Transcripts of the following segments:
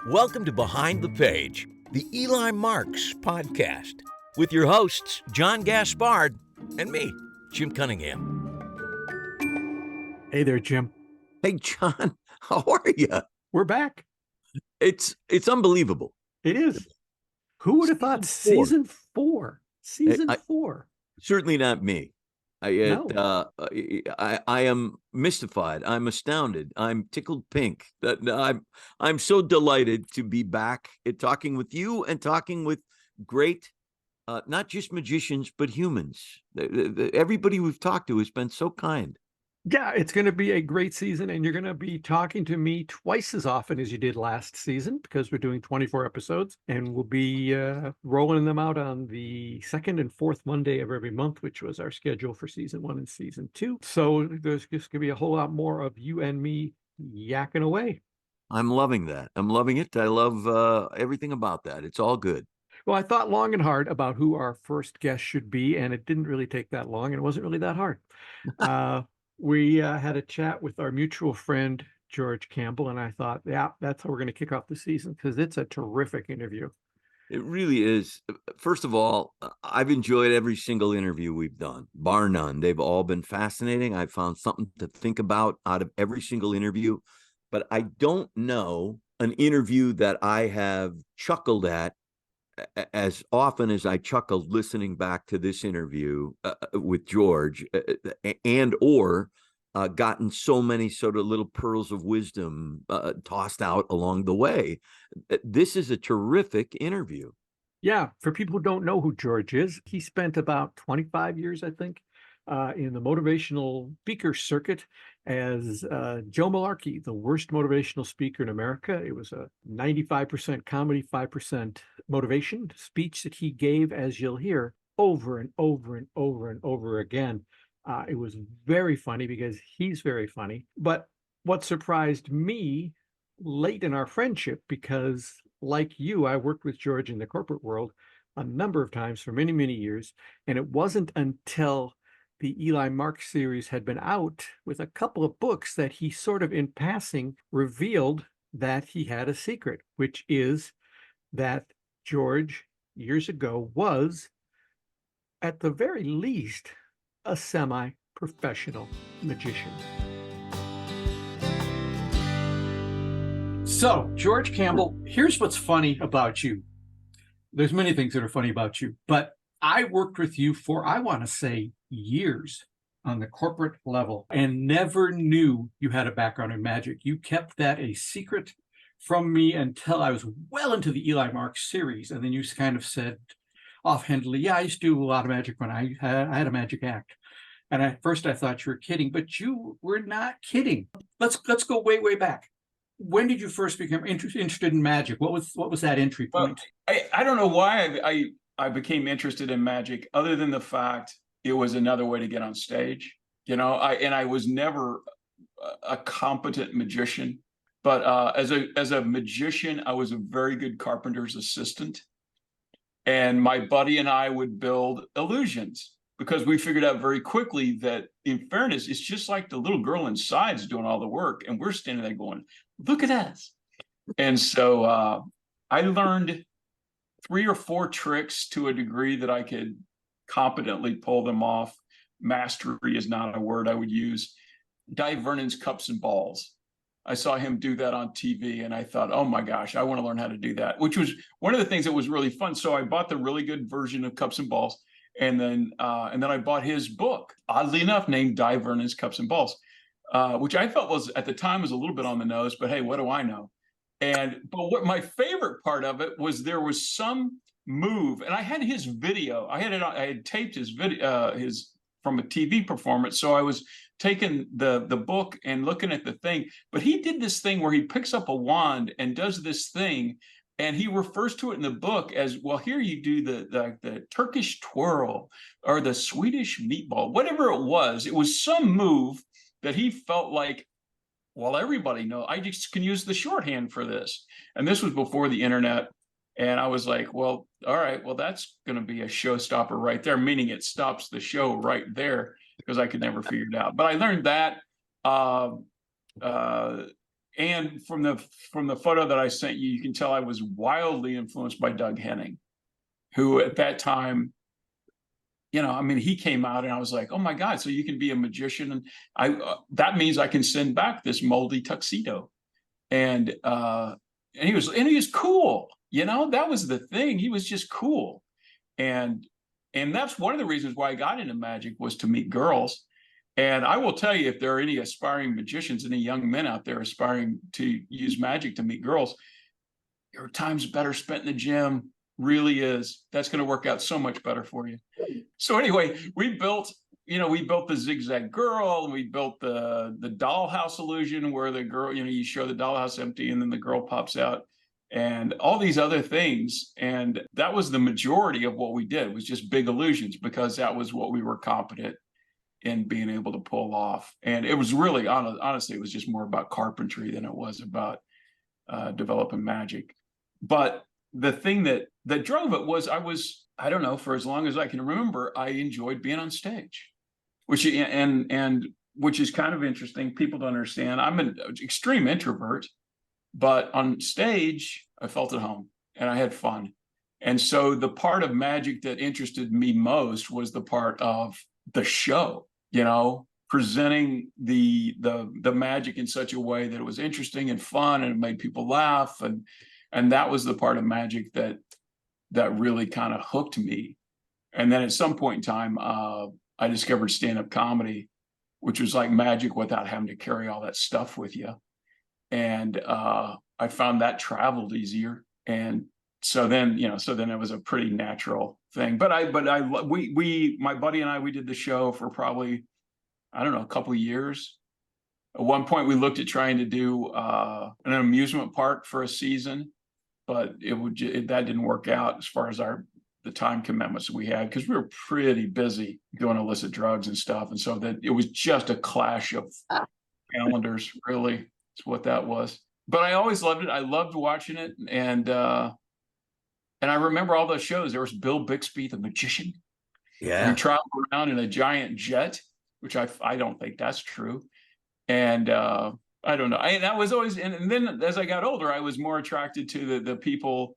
Welcome to Behind the Page, the Eli Marks podcast, with your hosts, John Gaspard and me, Jim Cunningham. Hey there, Jim. Hey, John, how are you? We're back. It's unbelievable. It is. Who would have thought season four? Season four. Certainly not me. No. I am mystified. I'm astounded. I'm tickled pink. I'm so delighted to be back at talking with you and talking with great, not just magicians, but humans. Everybody we've talked to has been so kind. Yeah, it's going to be a great season, and you're going to be talking to me twice as often as you did last season because we're doing 24 episodes, and we'll be rolling them out on the second and fourth Monday of every month, which was our schedule for season 1 and season 2. So there's just going to be a whole lot more of you and me yakking away. I'm loving that. I'm loving it. I love everything about that. It's all good. Well, I thought long and hard about who our first guest should be, and it didn't really take that long, and it wasn't really that hard. We had a chat with our mutual friend, George Campbell, and I thought, yeah, that's how we're going to kick off the season because it's a terrific interview. It really is. First of all, I've enjoyed every single interview we've done, bar none. They've all been fascinating. I've found something to think about out of every single interview, but I don't know an interview that I have chuckled at as often as I chuckled listening back to this interview with George, and gotten so many sort of little pearls of wisdom tossed out along the way. This is a terrific interview. Yeah, for people who don't know who George is, he spent about 25 years, I think, in the motivational speaker circuit as Joe Malarkey, the worst motivational speaker in America. It was a 95% comedy, 5% motivation speech that he gave, as you'll hear, over and over and over and over again. It was very funny because he's very funny. But what surprised me late in our friendship, because like you, I worked with George in the corporate world a number of times for many, many years. And it wasn't until the Eli Marks series had been out with a couple of books that he sort of in passing revealed that he had a secret, which is that George years ago was, at the very least, a semi-professional magician. So, George Campbell, here's what's funny about you. There's many things that are funny about you, but I worked with you for, I want to say, years on the corporate level and never knew you had a background in magic. You kept that a secret from me until I was well into the Eli Marks series. And then you kind of said offhandedly, yeah, I used to do a lot of magic when I had a magic act. And at first I thought you were kidding, but you were not kidding. Let's go way, way back. When did you first become interested in magic? What was that entry point? Well, I don't know why I became interested in magic, other than the fact it was another way to get on stage. I was never a competent magician, but as a magician, I was a very good carpenter's assistant. And my buddy and I would build illusions because we figured out very quickly that, in fairness, it's just like the little girl inside is doing all the work, and we're standing there going, "Look at us." And so I learned 3 or 4 tricks to a degree that I could competently pull them off. Mastery is not a word I would use. Dave Vernon's cups and balls. I saw him do that on TV, and I thought, oh my gosh, I want to learn how to do that, which was one of the things that was really fun. So I bought the really good version of Cups and Balls, and then I bought his book, oddly enough, named Dave Vernon's Cups and Balls, which I felt was at the time was a little bit on the nose, but hey, what do I know? But what my favorite part of it was there was some move, and I had his video. I had taped his video, from a TV performance. So I was taking the book and looking at the thing. But he did this thing where he picks up a wand and does this thing, and he refers to it in the book as, well, here you do the Turkish twirl or the Swedish meatball, whatever it was. It was some move that he felt like, well, everybody knows. I just can use the shorthand for this. And this was before the internet. And I was like, well, all right, well, that's going to be a showstopper right there, meaning it stops the show right there because I could never figure it out. But I learned that. and from the photo that I sent you, you can tell I was wildly influenced by Doug Henning, who at that time, I mean, he came out and I was like, oh my God, so you can be a magician. And that means I can send back this moldy tuxedo. And he was cool. That was the thing. He was just cool. And that's one of the reasons why I got into magic, was to meet girls. And I will tell you, if there are any aspiring magicians, any young men out there aspiring to use magic to meet girls, your time's better spent in the gym. Really is. That's going to work out so much better for you. So anyway, we built the zigzag girl, and we built the dollhouse illusion, where the girl, you show the dollhouse empty and then the girl pops out, and all these other things. And that was the majority of what we did, was just big illusions, because that was what we were competent in being able to pull off. And it was really, honestly, it was just more about carpentry than it was about developing magic. But the thing that drove it was, I don't know, for as long as I can remember, I enjoyed being on stage, which is kind of interesting. People don't understand. I'm an extreme introvert, but on stage, I felt at home and I had fun. And so the part of magic that interested me most was the part of the show, presenting the magic in such a way that it was interesting and fun and it made people laugh. And that was the part of magic that really kind of hooked me. And then at some point in time, I discovered stand-up comedy, which was like magic without having to carry all that stuff with you. And I found that traveled easier. And so then it was a pretty natural thing. But my buddy and I, we did the show for probably, I don't know, a couple of years. At one point, we looked at trying to do an amusement park for a season, but that didn't work out as far as the time commitments that we had, because we were pretty busy doing illicit drugs and stuff. And so that it was just a clash of calendars, really, is what that was. But I always loved it. I loved watching it. And I remember all those shows. There was Bill Bixby, the magician. Yeah. He traveled around in a giant jet, which I don't think that's true. And I don't know. That was always, and then as I got older, I was more attracted to the people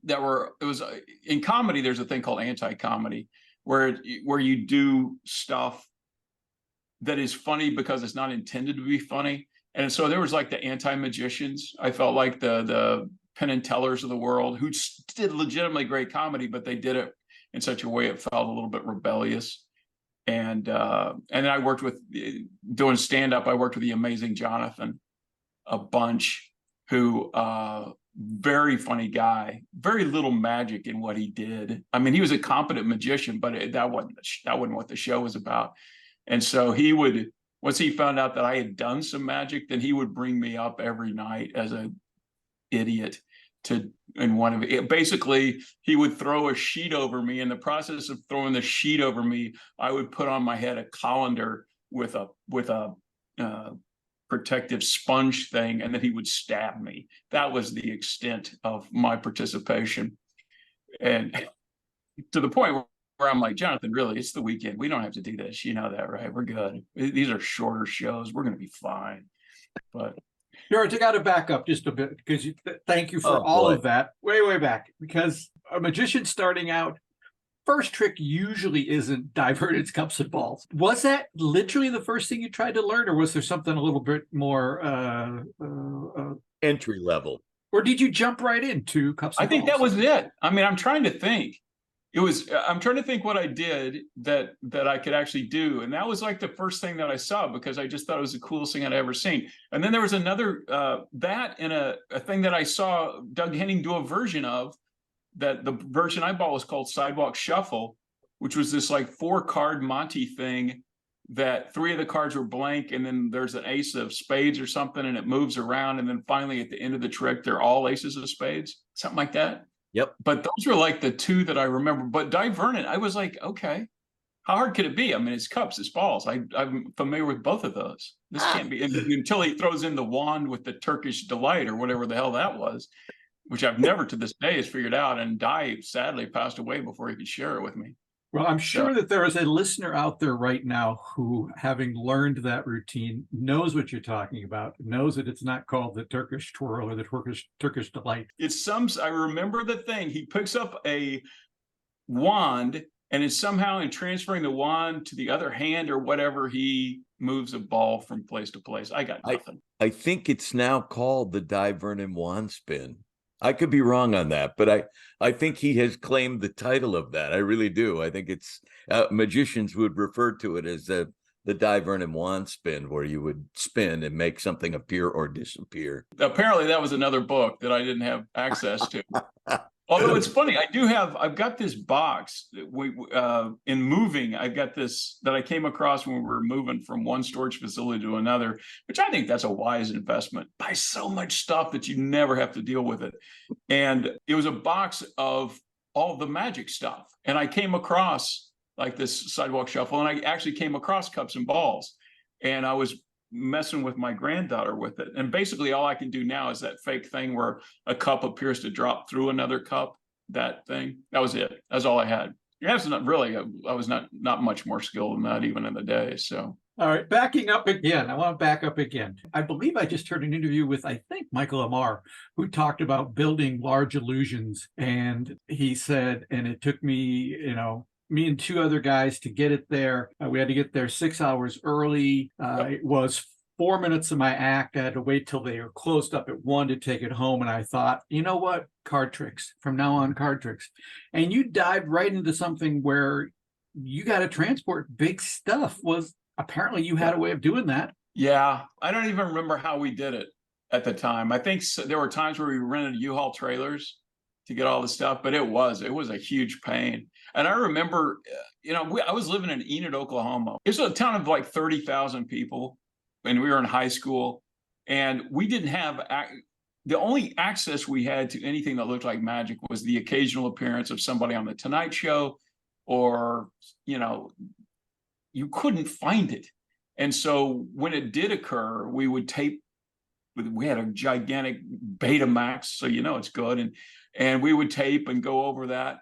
that it was in comedy. There's a thing called anti-comedy, where you do stuff that is funny because it's not intended to be funny. And so there was like the anti-magicians. I felt like the Penn and Tellers of the world, who did legitimately great comedy, but they did it in such a way it felt a little bit rebellious. And then I worked with, doing stand-up, I worked with the amazing Jonathan a bunch, who very funny guy, very little magic in what he did. I mean, he was a competent magician, but that wasn't what the show was about. And so once he found out that I had done some magic, then he would bring me up every night as an idiot basically he would throw a sheet over me. In the process of throwing the sheet over me, I would put on my head a colander with a protective sponge thing, and then he would stab me. That was the extent of my participation. And to the point where I'm like, Jonathan, really, it's the weekend. We don't have to do this. You know that, right? We're good. These are shorter shows. We're going to be fine. But George, I got to back up just a bit, because thank you for all of that way back, because a magician starting out, first trick usually isn't diverted cups and balls. Was that literally the first thing you tried to learn, or was there something a little bit more entry level? Or did you jump right into cups and balls? I think that was it. I mean, I'm trying to think. I'm trying to think what I did that I could actually do. And that was like the first thing that I saw, because I just thought it was the coolest thing I'd ever seen. And then there was another, that and a thing that I saw Doug Henning do a version of, that the version I bought was called Sidewalk Shuffle, which was this like 4-card Monty thing, that 3 of the cards were blank, and then there's an ace of spades or something, and it moves around. And then finally at the end of the trick, they're all aces of spades, something like that. Yep. But those were like the 2 that I remember. But Divernet, I was like, okay, how hard could it be? I mean, it's cups, it's balls. I'm familiar with both of those. This can't be, until he throws in the wand with the Turkish delight or whatever the hell that was, which I've never to this day has figured out. And Dai sadly passed away before he could share it with me, Well, I'm So sure that there is a listener out there right now who, having learned that routine, knows what you're talking about, knows that it's not called the Turkish twirl or the Turkish delight. it's some, I remember the thing. He picks up a wand and is somehow in transferring the wand to the other hand or whatever, he moves a ball from place to place. I got nothing. I think it's now called the Di Vernon wand spin. I could be wrong on that, but I think he has claimed the title of that. I really do. I think it's magicians would refer to it as the Di Vernon wand spin, where you would spin and make something appear or disappear. Apparently that was another book that I didn't have access to. Although it's funny, I've got this box that in moving, I've got this that I came across when we were moving from one storage facility to another, which I think that's a wise investment. Buy so much stuff that you never have to deal with it. And it was a box of all the magic stuff. And I came across like this sidewalk shuffle, and I actually came across cups and balls. And I was messing with my granddaughter with it. And basically all I can do now is that fake thing where a cup appears to drop through another cup, that thing. That was it. That's all I had. That's not really, I was not much more skilled than that even in the day. So. All right, backing up again. I want to back up again. I believe I just heard an interview with, I think, Michael Amar, who talked about building large illusions. And he said, and it took me, me and two other guys to get it there. We had to get there 6 hours early. It was 4 minutes of my act. I had to wait till they were closed up at 1 to take it home. And I thought, you know what? Card tricks. From now on, card tricks. And you dived right into something where you got to transport big stuff. Apparently you had a way of doing that. Yeah. I don't even remember how we did it at the time. I think there were times where we rented U-Haul trailers to get all the stuff, but it was a huge pain. And I remember, I was living in Enid, Oklahoma. It's a town of like 30,000 people, and we were in high school, and we didn't have the only access we had to anything that looked like magic was the occasional appearance of somebody on the Tonight Show, or you couldn't find it. And so when it did occur, we would tape. We had a gigantic Betamax, so it's good, and we would tape and go over that.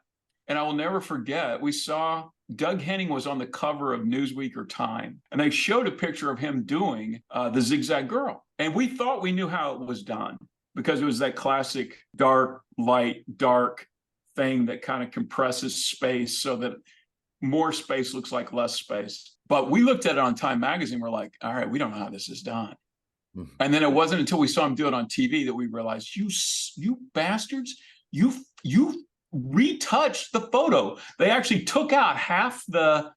And I will never forget, we saw Doug Henning was on the cover of Newsweek or Time, and they showed a picture of him doing the Zigzag Girl. And we thought we knew how it was done because it was that classic dark, light, dark thing that kind of compresses space so that more space looks like less space. But we looked at it on Time magazine. We're like, all right, we don't know how this is done. Mm-hmm. And then it wasn't until we saw him do it on TV that we realized, you bastards, you retouched the photo. They actually took out half the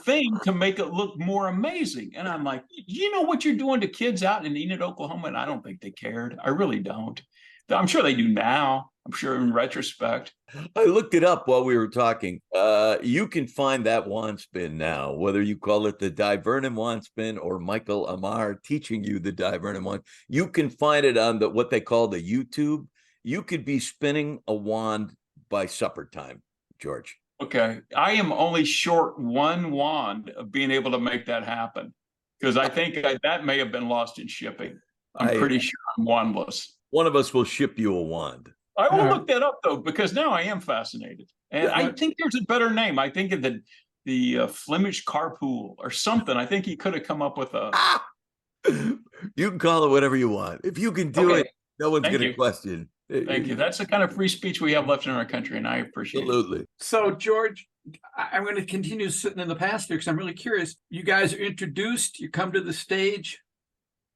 thing to make it look more amazing. And I'm like, you know what you're doing to kids out in Enid, Oklahoma? And I don't think they cared. I really don't. I'm sure they do now. I'm sure in retrospect. I looked it up while we were talking. You can find that wand spin now, whether you call it the Di Vernon wand spin or Michael Amar teaching you the Di Vernon wand. You can find it on what they call the YouTube. You could be spinning a wand by supper time, George. Okay. I am only short one wand of being able to make that happen, because I think that may have been lost in shipping. I'm pretty sure I'm wandless. One of us will ship you a wand. I will look that up, though, because now I am fascinated. And I think there's a better name. I think of the Flemish carpool or something. I think he could have come up with a... You can call it whatever you want. If you can do it, no one's going to question. Thank you. That's the kind of free speech we have left in our country, and I appreciate it. Absolutely. So, George, I'm going to continue sitting in the past here because I'm really curious. You guys are introduced. You come to the stage.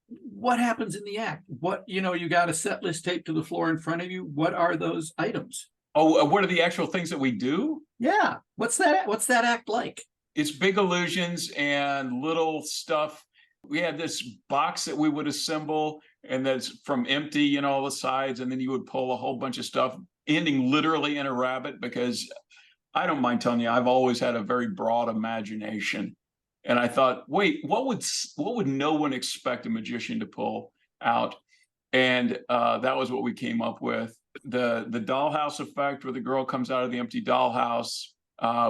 What happens in the act? You got a set list taped to the floor in front of you. What are those items? Oh, what are the actual things that we do? Yeah. What's that act like? It's big illusions and little stuff. We had this box that we would assemble, and that's from empty, all the sides. And then you would pull a whole bunch of stuff, ending literally in a rabbit, because I don't mind telling you, I've always had a very broad imagination. And I thought, wait, what would no one expect a magician to pull out? And that was what we came up with. The dollhouse effect, where the girl comes out of the empty dollhouse.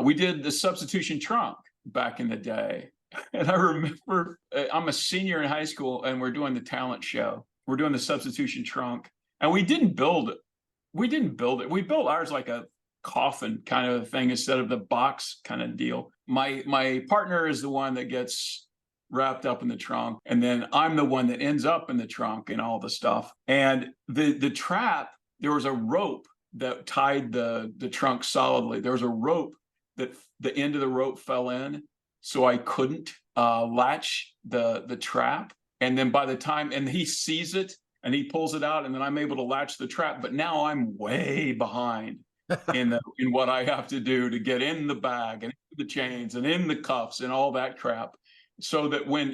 We did the substitution trunk back in the day. And I remember I'm a senior in high school, and we're doing the talent show. We're doing the substitution trunk, and we didn't build it. We built ours like a coffin kind of thing instead of the box kind of deal. My partner is the one that gets wrapped up in the trunk, and then I'm the one that ends up in the trunk and all the stuff. And the trap, there was a rope that tied the trunk solidly. There was a rope that the end of the rope fell in, so I couldn't latch the trap. And then by the time, and he sees it and he pulls it out, and then I'm able to latch the trap. But now I'm way behind in what I have to do to get in the bag and the chains and in the cuffs and all that crap. So that when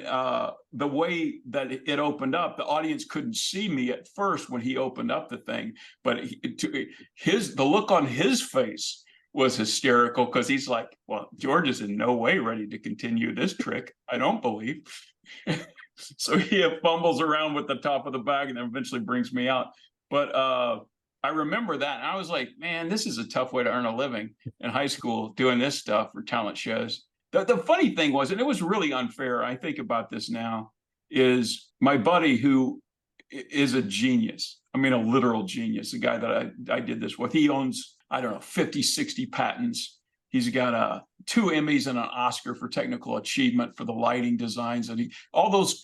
the way that it opened up, the audience couldn't see me at first when he opened up the thing, but the look on his face was hysterical, because he's like, well, George is in no way ready to continue this trick, I don't believe. So he fumbles around with the top of the bag and then eventually brings me out. But I remember that, and I was like, man, this is a tough way to earn a living in high school, doing this stuff for talent shows. The funny thing was, and it was really unfair, I think about this now, is my buddy, who is a genius. I mean, a literal genius, the guy that I did this with. He owns, I don't know, 50, 60 patents. He's got 2 Emmys and an Oscar for technical achievement for the lighting designs. And all those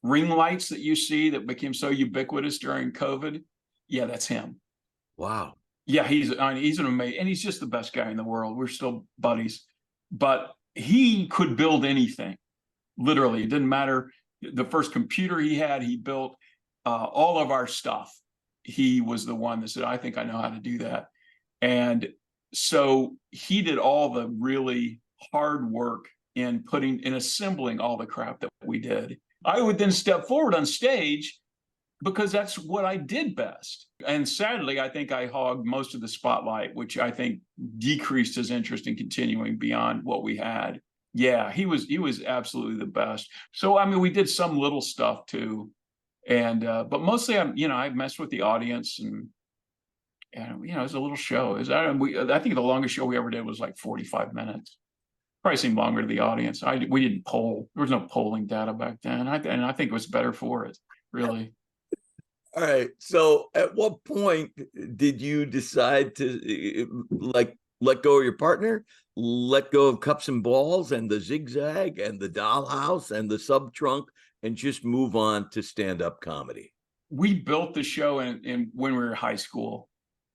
ring lights that you see that became so ubiquitous during COVID. Yeah, that's him. Wow. Yeah, he's an amazing, and he's just the best guy in the world. We're still buddies, but he could build anything. Literally, it didn't matter. The first computer he had, he built. All of our stuff, he was the one that said, I think I know how to do that. And so he did all the really hard work in assembling all the crap that we did. I would then step forward on stage because that's what I did best. And sadly, I think I hogged most of the spotlight, which I think decreased his interest in continuing beyond what we had. Yeah, he was absolutely the best. So, I mean, we did some little stuff too. And, but mostly I messed with the audience, and it was a little show. I think the longest show we ever did was like 45 minutes. Probably seemed longer to the audience. We didn't poll. There was no polling data back then. And I think it was better for it, really. All right. So at what point did you decide to let go of your partner, let go of cups and balls and the zigzag and the dollhouse and the sub trunk, and just move on to stand-up comedy? We built the show in when we were in high school.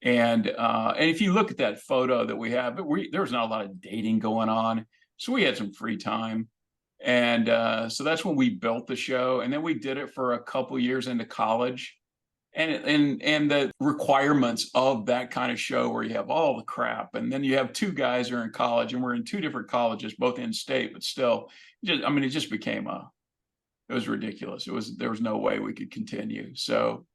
And if you look at that photo that we have, there was not a lot of dating going on. So we had some free time. And so that's when we built the show. And then we did it for a couple years into college. And the requirements of that kind of show, where you have all the crap, and then you have 2 guys who are in college, and we're in 2 different colleges, both in state, but still, it just became it was ridiculous. There was no way we could continue. So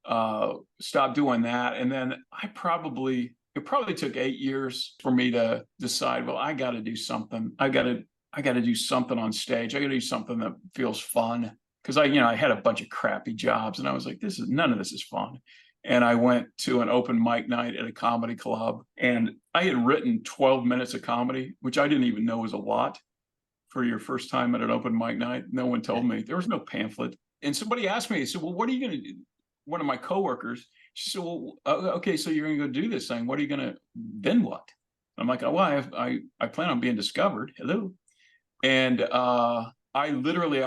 stopped doing that. And then it probably took 8 years for me to decide, well, I got to do something. I got to do something on stage. I got to do something that feels fun. Because I had a bunch of crappy jobs, and I was like, none of this is fun. And I went to an open mic night at a comedy club, and I had written 12 minutes of comedy, which I didn't even know was a lot for your first time at an open mic night. No one told me. There was no pamphlet. And somebody asked me, so, well, what are you going to do? One of my coworkers, she said, well, okay, so you're going to go do this thing. What are you going to, then what? I'm like, oh, well, I plan on being discovered. Hello. And I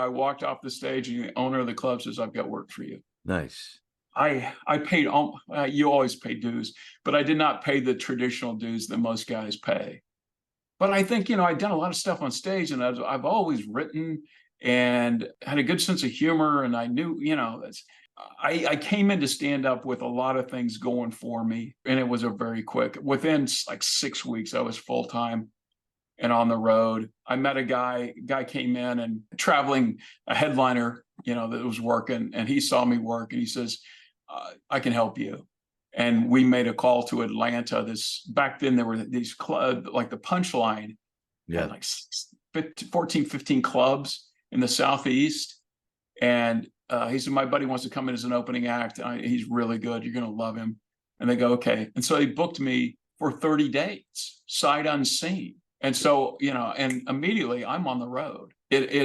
walked off the stage, and the owner of the club says, I've got work for you. Nice. I paid, you always pay dues, but I did not pay the traditional dues that most guys pay. But I think, I'd done a lot of stuff on stage, and I've always written and had a good sense of humor. And I knew, I came in to stand up with a lot of things going for me. And it was within like 6 weeks, I was full time and on the road. I met a guy came in, and a headliner, that was working, and he saw me work, and he says, I can help you. And we made a call to Atlanta. Back then there were these clubs, like the Punchline, had like 14, 15 clubs in the Southeast. And he said, my buddy wants to come in as an opening act. He's really good. You're going to love him. And they go, okay. And so they booked me for 30 dates, sight unseen. And so, and immediately I'm on the road.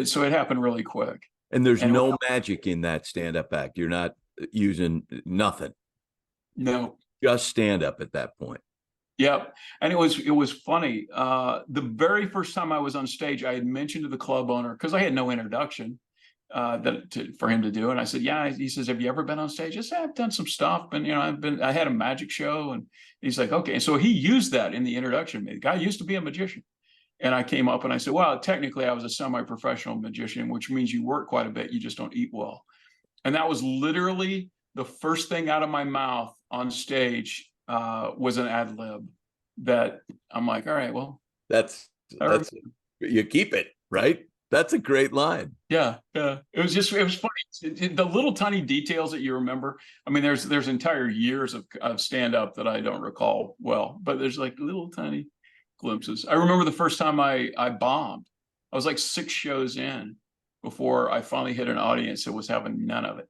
So it happened really quick. And there's no magic in that stand-up act. You're not using nothing. No. just stand up at that point. Yep. And it was funny. The very first time I was on stage, I had mentioned to the club owner, because I had no introduction for him to do. And I said, yeah. He says, have you ever been on stage? I said, I've done some stuff, and I had a magic show. And he's like, okay. And so he used that in the introduction. The guy used to be a magician. And I came up and I said, well, technically I was a semi-professional magician, which means you work quite a bit, you just don't eat well. And that was literally the first thing out of my mouth on stage. Was an ad lib that I'm like, all right, well, that's you keep it, right? That's a great line. Yeah. It was funny. The little tiny details that you remember. I mean, there's entire years of stand up that I don't recall well, but there's like little tiny glimpses. I remember the first time I bombed. I was like 6 shows in before I finally hit an audience that was having none of it.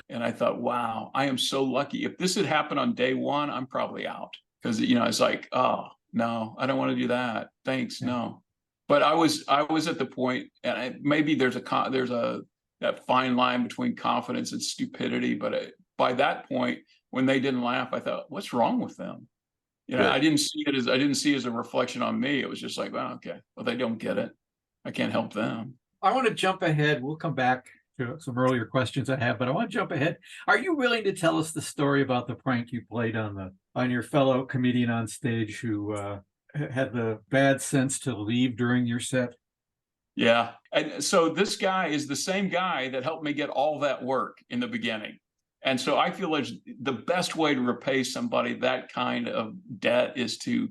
And I thought, wow, I am so lucky. If this had happened on day 1, I'm probably out, because it's like, oh no, I don't want to do that. Thanks, no. But I was at the point, and maybe there's that fine line between confidence and stupidity. But by that point, when they didn't laugh, I thought, what's wrong with them? I didn't see it as a reflection on me. It was just like, well, okay, well, they don't get it. I can't help them. I want to jump ahead. We'll come back to some earlier questions I have, but I want to jump ahead. Are you willing to tell us the story about the prank you played on your fellow comedian on stage who had the bad sense to leave during your set? Yeah. And so this guy is the same guy that helped me get all that work in the beginning. And so I feel like the best way to repay somebody that kind of debt is to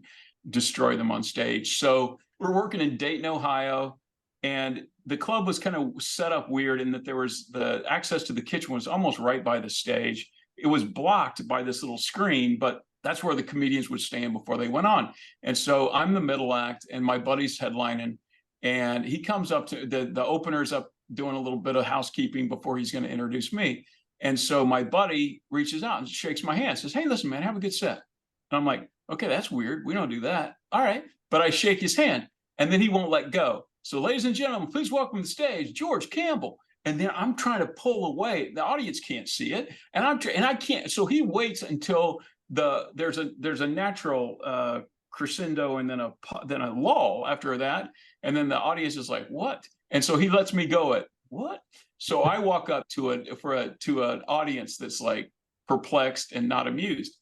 destroy them on stage. So we're working in Dayton, Ohio, and the club was kind of set up weird in that there was the access to the kitchen was almost right by the stage. It was blocked by this little screen, but that's where the comedians would stand before they went on. And so I'm the middle act, and my buddy's headlining, and he comes up to the opener's up doing a little bit of housekeeping before he's going to introduce me. And so my buddy reaches out and shakes my hand, says, hey, listen, man, have a good set. And I'm like, okay, that's weird. We don't do that. All right. But I shake his hand, and then he won't let go. So ladies and gentlemen, please welcome to the stage, George Campbell. And then I'm trying to pull away. The audience can't see it. And I can't. So he waits until there's a natural crescendo and then a lull after that. And then the audience is like, what? And so he lets me go at what? So I walk up to an audience that's like perplexed and not amused.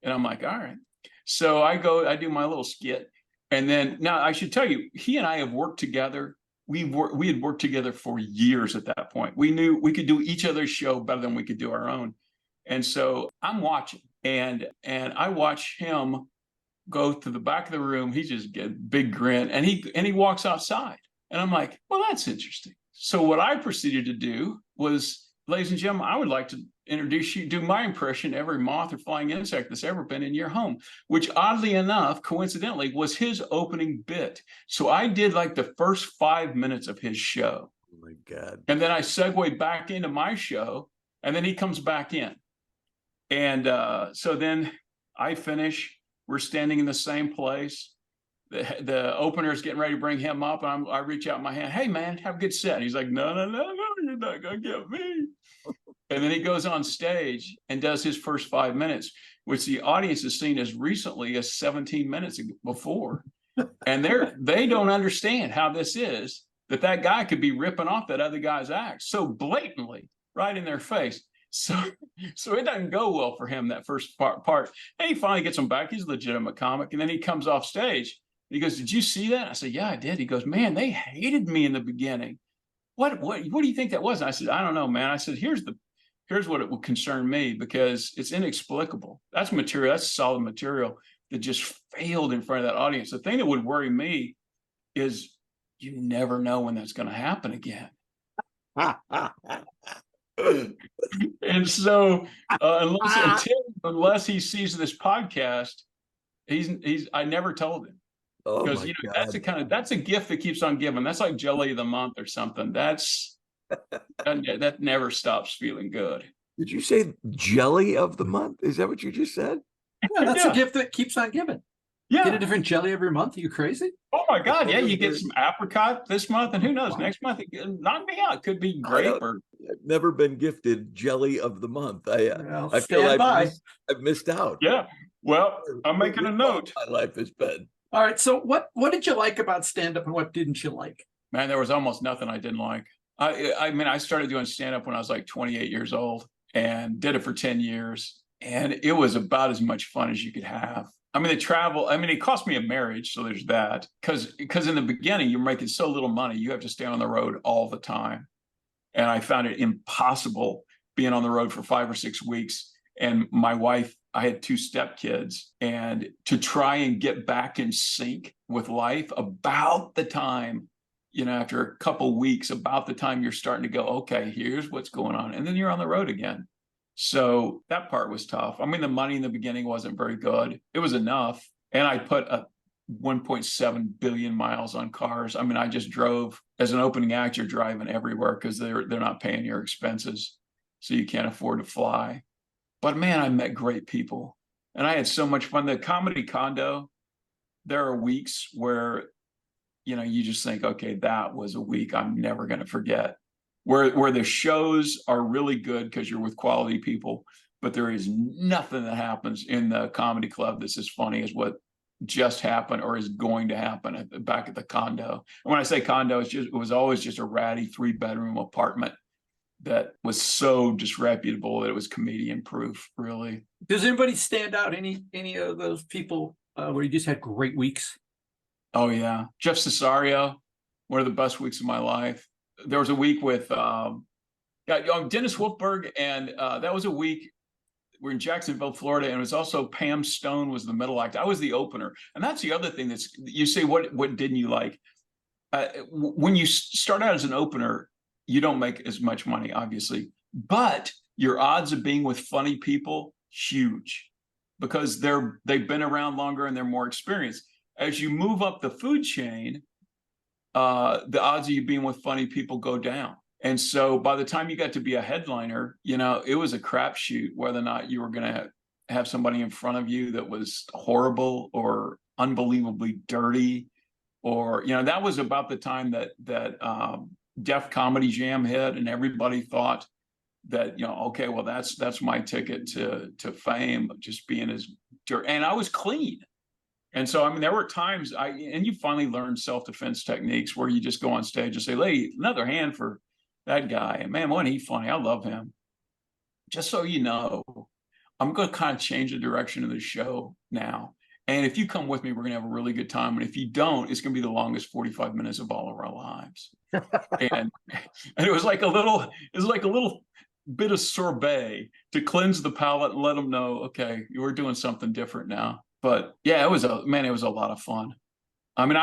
And I'm like, all right. So I do my little skit. And then now I should tell you, he and I have worked together. We had worked together for years at that point. We knew we could do each other's show better than we could do our own. And so I'm watching, and I watch him go to the back of the room. He just get a big grin, and he walks outside. And I'm like, well, that's interesting. So what I proceeded to do was, ladies and gentlemen, I would like to introduce you, do my impression of every moth or flying insect that's ever been in your home, which oddly enough, coincidentally, was his opening bit. So I did like the first 5 minutes of his show. Oh my God. And then I segued back into my show, and then he comes back in. And so then I finish, we're standing in the same place. The opener is getting ready to bring him up, and I reach out my hand, hey man, have a good set. And he's like, no, you're not gonna get me. And then he goes on stage and does his first 5 minutes, which the audience has seen as recently as 17 minutes before. And they don't understand how this is, that guy could be ripping off that other guy's act so blatantly right in their face. So it doesn't go well for him, that first part. And he finally gets him back. He's a legitimate comic. And then he comes off stage. He goes, did you see that? I said, yeah, I did. He goes, man, they hated me in the beginning. What do you think that was? And I said, I don't know, man. I said, here's what it would concern me, because it's inexplicable. That's material. That's solid material that just failed in front of that audience. The thing that would worry me is you never know when that's going to happen again. And so unless he sees this podcast, I never told him. Oh, because that's a gift that keeps on giving. That's like jelly of the month or something. That never stops feeling good. Did you say jelly of the month? Is that what you just said? Yeah, that's a gift that keeps on giving. Yeah. Get a different jelly every month. Are you crazy? Oh my God. Yeah. You get some apricot this month, and who knows, next month, knock me out. It could be grape or never been gifted jelly of the month. Well, I feel stand by. I've missed out. Yeah. Well, I'm making a note. My life has been. All right. So what did you like about stand-up and what didn't you like? Man, there was almost nothing I didn't like. I mean, I started doing stand-up when I was like 28 years old and did it for 10 years. And it was about as much fun as you could have. I mean, the travel, I mean, it cost me a marriage, so there's that. Because in the beginning, you're making so little money, you have to stay on the road all the time. And I found it impossible being on the road for 5 or 6 weeks. And my wife, I had 2 stepkids, and to try and get back in sync with life about the time, you know, after a couple weeks, about the time you're starting to go, okay, here's what's going on. And then you're on the road again. So that part was tough. I mean, the money in the beginning wasn't very good. It was enough. And I put a 1.7 billion miles on cars. I mean, I just drove as an opening act, you're driving everywhere because they're not paying your expenses. So you can't afford to fly. But man, I met great people and I had so much fun. The comedy condo, there are weeks where, you know, you just think, okay, that was a week I'm never going to forget. Where the shows are really good because you're with quality people, but there is nothing that happens in the comedy club that's as funny as what just happened or is going to happen back at the condo. And when I say condo, it was always just a ratty 3-bedroom apartment that was so disreputable that it was comedian proof, really. Does anybody stand out? Any of those people where you just had great weeks? Oh yeah, Jeff Cesario, one of the best weeks of my life. There was a week with Dennis Wolfberg, and that was a week. We're in Jacksonville, Florida, and it was also Pam Stone was the middle act. I was the opener, and that's the other thing that's you say. What didn't you like? When you start out as an opener, you don't make as much money, obviously, but your odds of being with funny people huge because they've been around longer and they're more experienced. As you move up the food chain, the odds of you being with funny people go down. And so by the time you got to be a headliner, you know, it was a crapshoot whether or not you were going to have somebody in front of you that was horrible or unbelievably dirty, or, you know, that was about the time that Def Comedy Jam hit, and everybody thought that, you know, okay, well, that's my ticket to fame, just being as dirty. And I was clean. And so, I mean, there were times and you finally learn self-defense techniques where you just go on stage and say, lady, another hand for that guy. And man, wasn't he funny? I love him. Just so you know, I'm going to kind of change the direction of the show now. And if you come with me, we're going to have a really good time. And if you don't, it's going to be the longest 45 minutes of all of our lives. and it was like a little bit of sorbet to cleanse the palate and let them know, okay, we're doing something different now. But yeah, it was a lot of fun. I mean,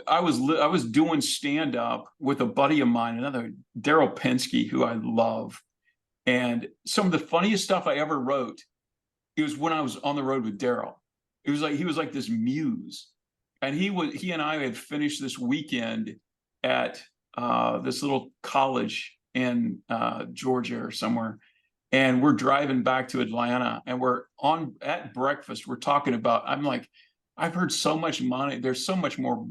I was doing stand up with a buddy of mine, another Daryl Pensky, who I love. And some of the funniest stuff I ever wrote, it was when I was on the road with Daryl. It was like he was like this muse. And he and I had finished this weekend at this little college in Georgia or somewhere. And we're driving back to Atlanta, and we're at breakfast. We're talking about, I'm like, I've heard so much money. There's so much more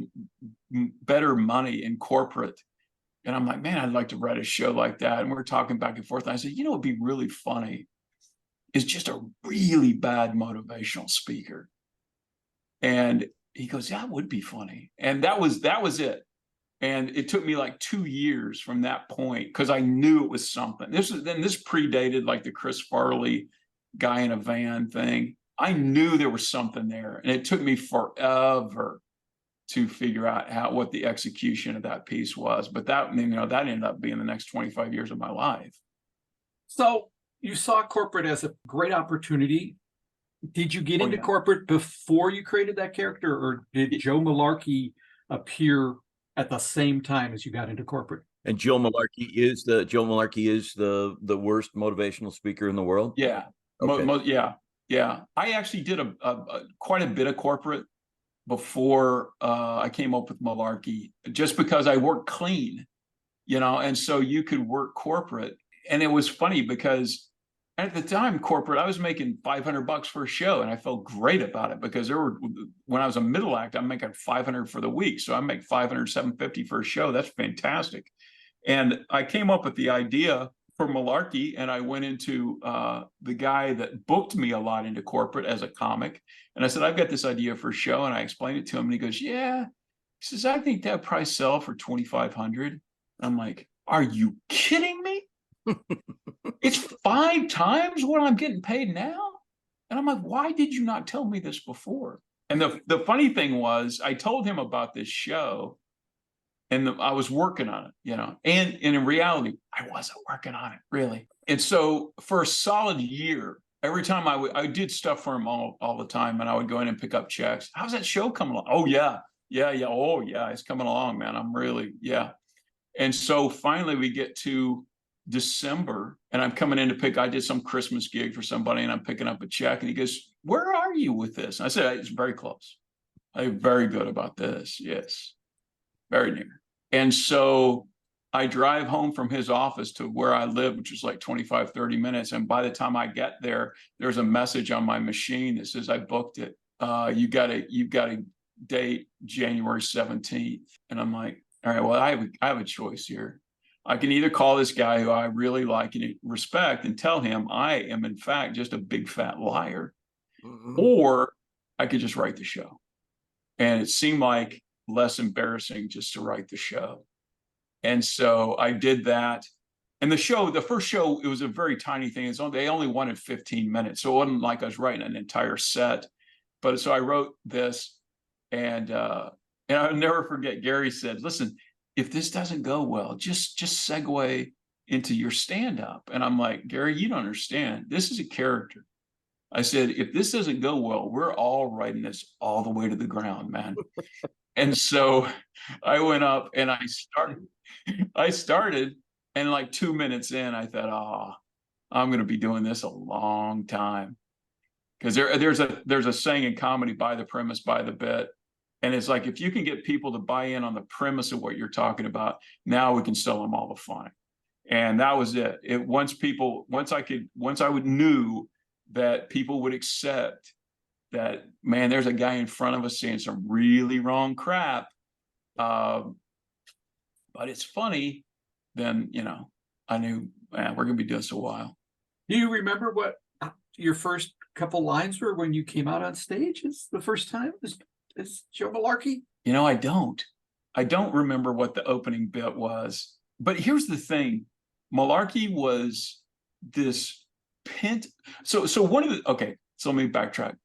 better money in corporate. And I'm like, man, I'd like to write a show like that. And we're talking back and forth. And I said, you know, what'd be really funny is just a really bad motivational speaker. And he goes, yeah, it would be funny. And that was it. And it took me like 2 years from that point because I knew it was something. This predated like the Chris Farley guy in a van thing. I knew there was something there, and it took me forever to figure out what the execution of that piece was. But that, you know, that ended up being the next 25 years of my life. So you saw corporate as a great opportunity. Did you get into corporate before you created that character, or did Joe Malarkey appear at the same time as you got into corporate? And Joe Malarkey is the worst motivational speaker in the world. Yeah. Okay. Yeah. I actually did quite a bit of corporate before I came up with Malarkey, just because I worked clean, you know, and so you could work corporate. And it was funny because at the time, corporate, I was making $500 for a show, and I felt great about it because when I was a middle act, I'm making $500 for the week. So I make $500, $750 for a show. That's fantastic. And I came up with the idea for malarkey, and I went into the guy that booked me a lot into corporate as a comic, and I said, I've got this idea for a show, and I explained it to him, and he goes, yeah. He says, I think that price sell for 2,500. I'm like, are you kidding me? It's 5 times what I'm getting paid now. And I'm like, why did you not tell me this before? And the funny thing was, I told him about this show, and I was working on it, you know, and in reality, I wasn't working on it really. And so for a solid year, every time I did stuff for him all the time, and I would go in and pick up checks. How's that show coming along? Oh yeah. Oh yeah, it's coming along, man. I'm really, yeah. And so finally we get to December, and I'm coming in to I did some Christmas gig for somebody, and I'm picking up a check, and he goes, where are you with this? And I said, it's very close. I'm very good about this. Yes, very near. And so I drive home from his office to where I live, which is like 25, 30 minutes. And by the time I get there, there's a message on my machine that says, I booked it. You've got to date January 17th. And I'm like, all right, well, I have a choice here. I can either call this guy who I really like and respect and tell him I am, in fact, just a big fat liar, or I could just write the show. And it seemed like less embarrassing just to write the show. And so I did that. And the first show, it was a very tiny thing. They only wanted 15 minutes. So it wasn't like I was writing an entire set. But so I wrote this, and I'll never forget, Gary said, listen, if this doesn't go well, just segue into your stand-up. And I'm like, Gary, you don't understand. This is a character. I said, if this doesn't go well, we're all writing this all the way to the ground, man. And so I went up and I started, and like 2 minutes in, I thought, oh, I'm going to be doing this a long time. Because there's a saying in comedy, buy the premise, buy the bit. And it's like, if you can get people to buy in on the premise of what you're talking about, now we can sell them all the fun. And that was it. Once I knew that people would accept that, man, there's a guy in front of us saying some really wrong crap, but it's funny, then, you know, I knew, man, we're going to be doing this a while. Do you remember what your first couple lines were when you came out on stage? It's the first time as Joe Malarkey? You know, I don't remember what the opening bit was. But here's the thing. Malarkey was this So let me backtrack.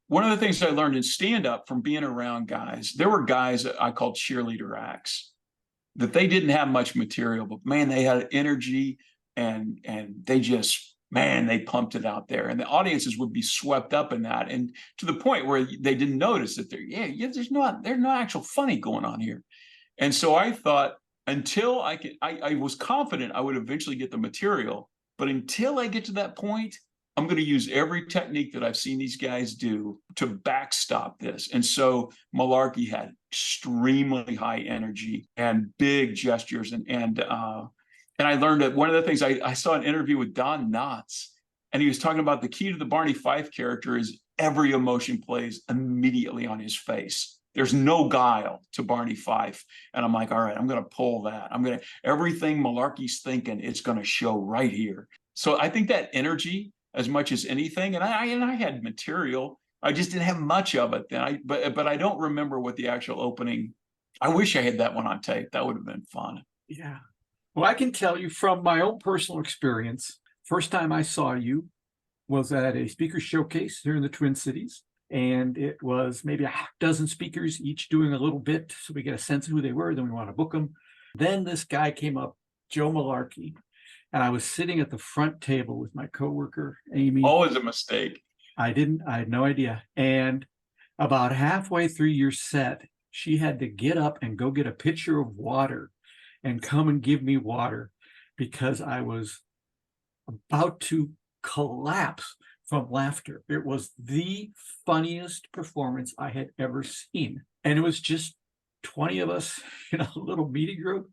One of the things I learned in stand-up from being around guys, there were guys that I called cheerleader acts, that they didn't have much material, but man, they had energy, and they just, man, they pumped it out there, and the audiences would be swept up in that, and to the point where they didn't notice that there's no actual funny going on here. And so I thought, until I was confident I would eventually get the material, but until I get to that point, I'm going to use every technique that I've seen these guys do to backstop this. And so Malarkey had extremely high energy and big gestures, and I learned that one of the things, I saw an interview with Don Knotts, and he was talking about the key to the Barney Fife character is every emotion plays immediately on his face. There's no guile to Barney Fife. And I'm like, all right, I'm going to pull that. Everything Malarkey's thinking, it's going to show right here. So I think that energy, as much as anything, and I had material, I just didn't have much of it then. But I don't remember what the actual opening. I wish I had that one on tape. That would have been fun. Yeah. Well, I can tell you from my own personal experience, first time I saw you was at a speaker showcase here in the Twin Cities. And it was maybe a half dozen speakers, each doing a little bit, so we get a sense of who they were. Then we want to book them. Then this guy came up, Joe Malarkey, and I was sitting at the front table with my coworker, Amy. Always a mistake. I had no idea. And about halfway through your set, she had to get up and go get a pitcher of water and come and give me water, because I was about to collapse from laughter. It was the funniest performance I had ever seen. And it was just 20 of us in a little meeting group,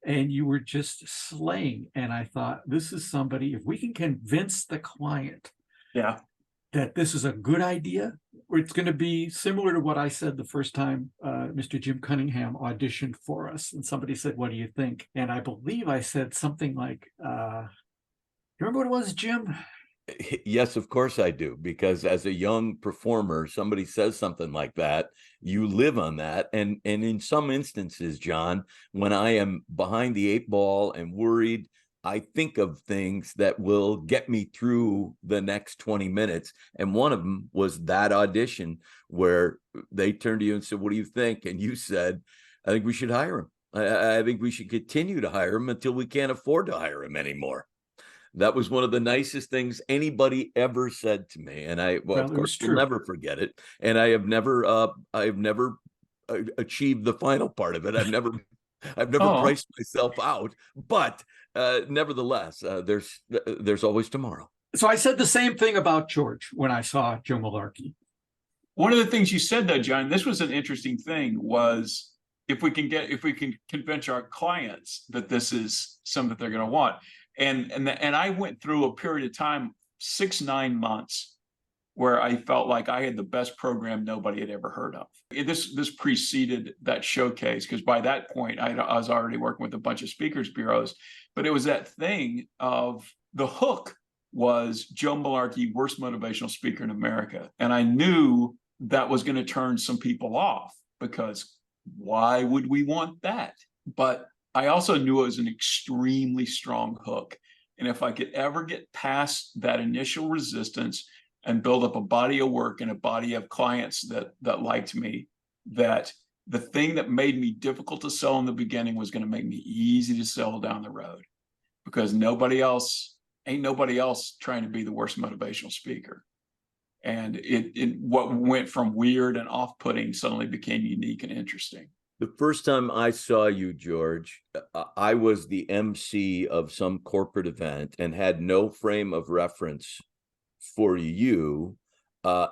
and you were just slaying. And I thought, this is somebody, if we can convince the client that this is a good idea, or it's going to be similar to what I said the first time Mr. Jim Cunningham auditioned for us. And somebody said, what do you think? And I believe I said something like, Remember what it was, Jim? Yes, of course I do, because as a young performer, somebody says something like that, you live on that. And in some instances, John, when I am behind the eight ball and worried, I think of things that will get me through the next 20 minutes. And one of them was that audition where they turned to you and said, "What do you think?" And you said, "I think we should hire him. I think we should continue to hire him until we can't afford to hire him anymore." That was one of the nicest things anybody ever said to me, and well, Well, of it was course, will true. never forget it. And I've never achieved the final part of it. I've never Oh, priced myself out, but nevertheless, there's always tomorrow. So I said the same thing about George when I saw Joe Malarkey. one of the things you said though, John, this was an interesting thing, was if we can convince our clients that this is something that they're going to want. And I went through a period of time, 6-9 months, where I felt like I had the best program nobody had ever heard of. This preceded that showcase, because by that point I was already working with a bunch of speakers bureaus. But it was that thing of the hook was Joe Malarkey, worst motivational speaker in America, and I knew that was going to turn some people off, because why would we want that? But I also knew it was an extremely strong hook. And if I could ever get past that initial resistance and build up a body of work and a body of clients that liked me, that the thing that made me difficult to sell in the beginning was going to make me easy to sell down the road, because ain't nobody else trying to be the worst motivational speaker. And what went from weird and off-putting suddenly became unique and interesting. The first time I saw you, George, I was the MC of some corporate event and had no frame of reference for you,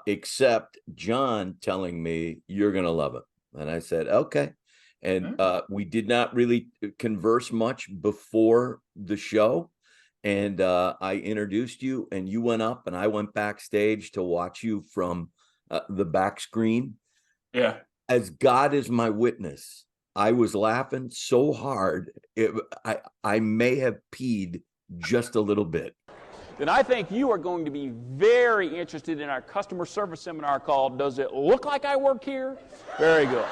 except John telling me, "You're going to love it." And I said, "Okay." And we did not really converse much before the show. And I introduced you, and you went up, and I went backstage to watch you from the back screen. Yeah. As God is my witness, I was laughing so hard, I may have peed just a little bit. Then I think you are going to be very interested in our customer service seminar called "Does It Look Like I Work Here?" Very good.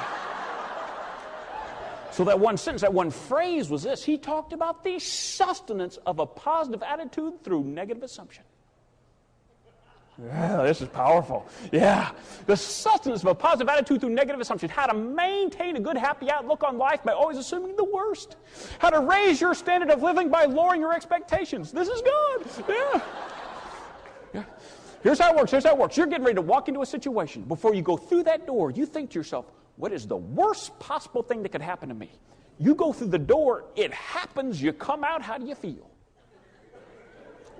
So that one sentence, that one phrase was this: he talked about the sustenance of a positive attitude through negative assumption. Yeah, this is powerful. Yeah. The sustenance of a positive attitude through negative assumption. How to maintain a good, happy outlook on life by always assuming the worst. How to raise your standard of living by lowering your expectations. This is good. Yeah. Yeah. Here's how it works. Here's how it works. You're getting ready to walk into a situation. Before you go through that door, you think to yourself, what is the worst possible thing that could happen to me? You go through the door, it happens, you come out, how do you feel?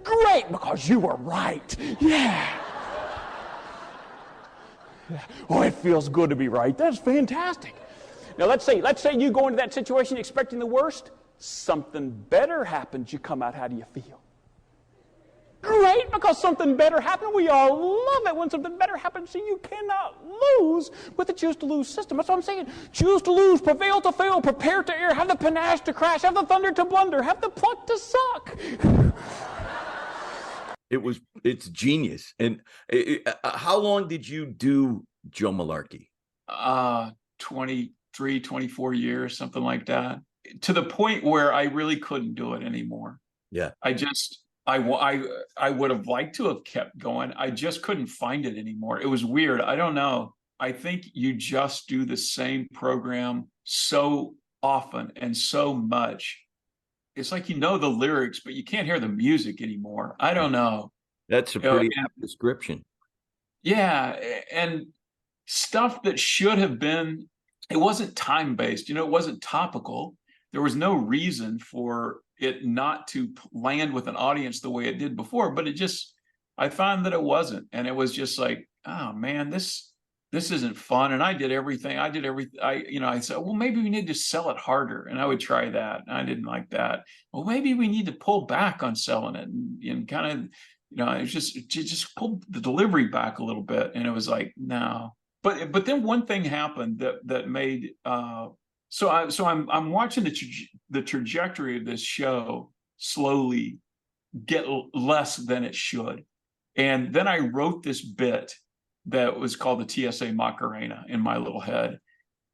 Great, because you were right. Yeah. Oh, it feels good to be right. That's fantastic. Now let's say you go into that situation expecting the worst. Something better happens, you come out, how do you feel? Great, because something better happened. We all love it when something better happens. So you cannot lose with the choose to lose system. That's what I'm saying. Choose to lose, prevail to fail, prepare to err, have the panache to crash, have the thunder to blunder, have the pluck to suck. It's genius. And how long did you do Joe Malarkey? 23, 24 years, something like that, to the point where I really couldn't do it anymore. Yeah. I would have liked to have kept going. I just couldn't find it anymore. It was weird. I don't know. I think you just do the same program so often and so much. It's like, you know, the lyrics, but you can't hear the music anymore. I don't know. That's a pretty apt description. Yeah. And stuff that should have been, it wasn't time-based, it wasn't topical. There was no reason for it not to land with an audience the way it did before, but I found that it wasn't. And it was just like, oh man, this isn't fun. And I did everything. I said, well, maybe we need to sell it harder. And I would try that. And I didn't like that. Well, maybe we need to pull back on selling it and kind of, it's just pull the delivery back a little bit. And it was like, no. But then one thing happened that made so I'm watching the trajectory of this show slowly get less than it should. And then I wrote this bit that was called the TSA Macarena in my little head.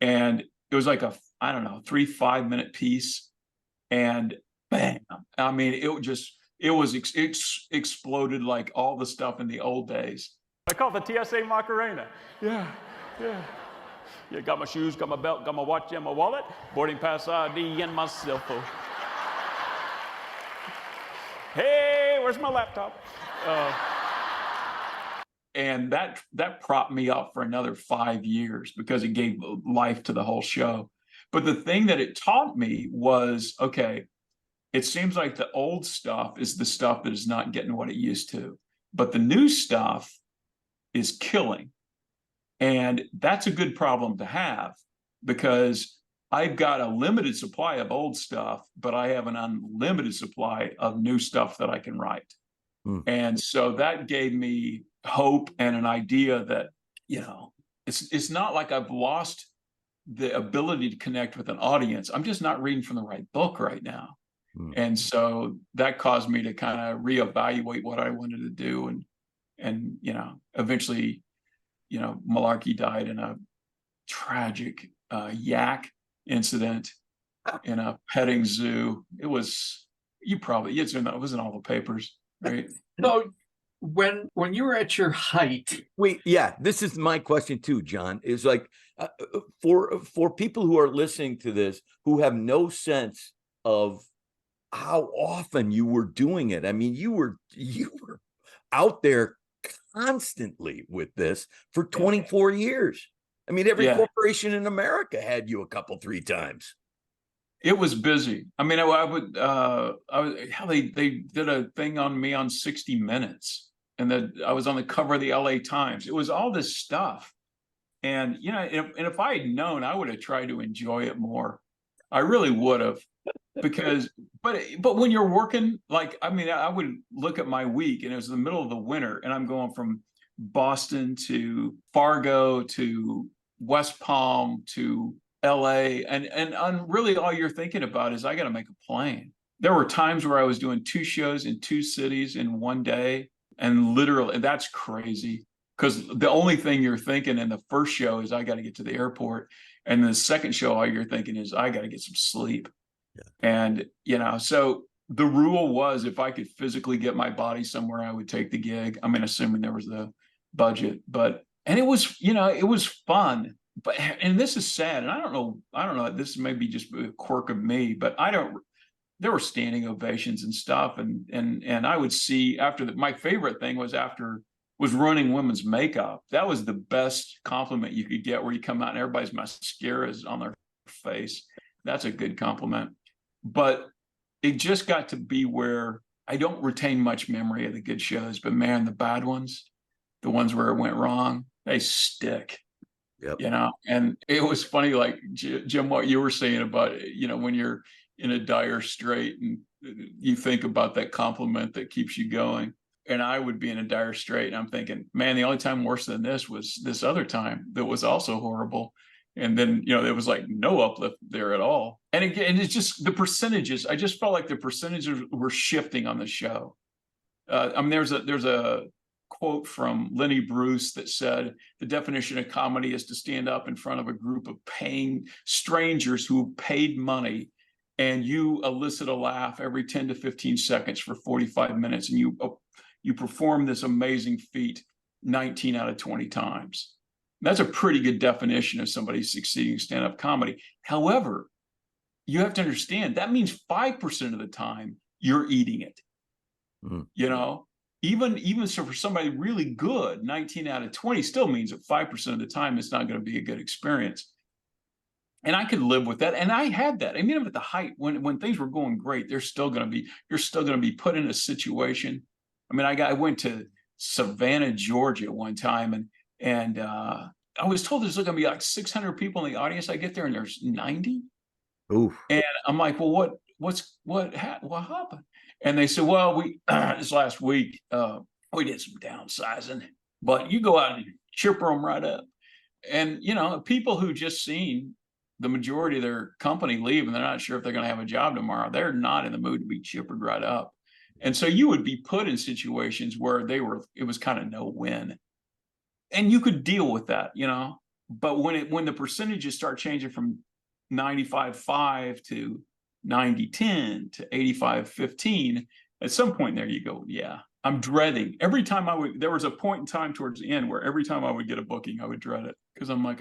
And it was like a, I don't know, 3-5 minute piece. And bam, I mean, it exploded like all the stuff in the old days. I call it the TSA Macarena. Yeah, yeah. Yeah, got my shoes, got my belt, got my watch and my wallet, boarding pass ID and my cell phone. Hey, where's my laptop? And that propped me up for another 5 years because it gave life to the whole show. But the thing that it taught me was, okay, it seems like the old stuff is the stuff that is not getting what it used to, but the new stuff is killing. And that's a good problem to have, because I've got a limited supply of old stuff, but I have an unlimited supply of new stuff that I can write. And so that gave me hope and an idea that, you know, it's not like I've lost the ability to connect with an audience. I'm just not reading from the right book right now. And so that caused me to kind of reevaluate what I wanted to do. And, you know, eventually, you know, Malarkey died in a tragic yak incident in a petting zoo. It was, it was in all the papers, right? So when you were at your height, this is my question too, John, is like, for people who are listening to this, who have no sense of how often you were doing it. I mean, you were out there constantly with this for 24 years. I mean, every corporation in America had you a couple, 3 times. It was busy. I mean, they did a thing on me on 60 Minutes, and that I was on the cover of the LA Times. It was all this stuff. And, you know, if I had known, I would have tried to enjoy it more. I really would have, because, but when you're working, like, I mean, I would look at my week, and it was the middle of the winter, and I'm going from Boston to Fargo to West Palm to LA, and really all you're thinking about is, I got to make a plane. There were times where I was doing 2 shows in 2 cities in one day, and literally, that's crazy, because the only thing you're thinking in the first show is, I got to get to the airport, and the second show, all you're thinking is, I got to get some sleep. And, you know, so the rule was, if I could physically get my body somewhere, I would take the gig. I mean, assuming there was the budget, and it was, you know, it was fun. But, and this is sad, and I don't know, this may be just a quirk of me, but there were standing ovations and stuff. And I would see after my favorite thing was running women's makeup. That was the best compliment you could get, where you come out and everybody's mascara is on their face. That's a good compliment. But it just got to be where I don't retain much memory of the good shows, but man, the bad ones, the ones where it went wrong, they stick. Yep. You know, and it was funny, like Jim, what you were saying about, you know, when you're in a dire strait and you think about that compliment that keeps you going. And I would be in a dire strait, and I'm thinking, man, the only time worse than this was this other time that was also horrible. And then, you know, there was like no uplift there at all. And again, it's just the percentages. I just felt like the percentages were shifting on the show. I mean, there's a quote from Lenny Bruce that said, the definition of comedy is to stand up in front of a group of paying strangers who paid money, and you elicit a laugh every 10 to 15 seconds for 45 minutes. And you perform this amazing feat 19 out of 20 times. That's a pretty good definition of somebody succeeding stand-up comedy. However, you have to understand that means 5% of the time you're eating it. You know, even so, for somebody really good, 19 out of 20 still means that 5% of the time it's not going to be a good experience. And I could live with that. And I had that. I mean, at the height, when things were going great, you're still going to be put in a situation. I mean, I went to Savannah, Georgia one time, and I was told there's going to be like 600 people in the audience. I get there and there's 90. Oof. And I'm like, well, what happened? And they said, well, this last week, we did some downsizing, but you go out and chipper them right up. And, you know, people who just seen the majority of their company leave and they're not sure if they're going to have a job tomorrow, they're not in the mood to be chippered right up. And so you would be put in situations where it was kind of no win. And you could deal with that, you know. But when the percentages start changing from 95-5 to 90-10 to 85-15, at some point there you go, yeah, I'm dreading. Every time there was a point in time towards the end where every time I would get a booking, I would dread it because I'm like,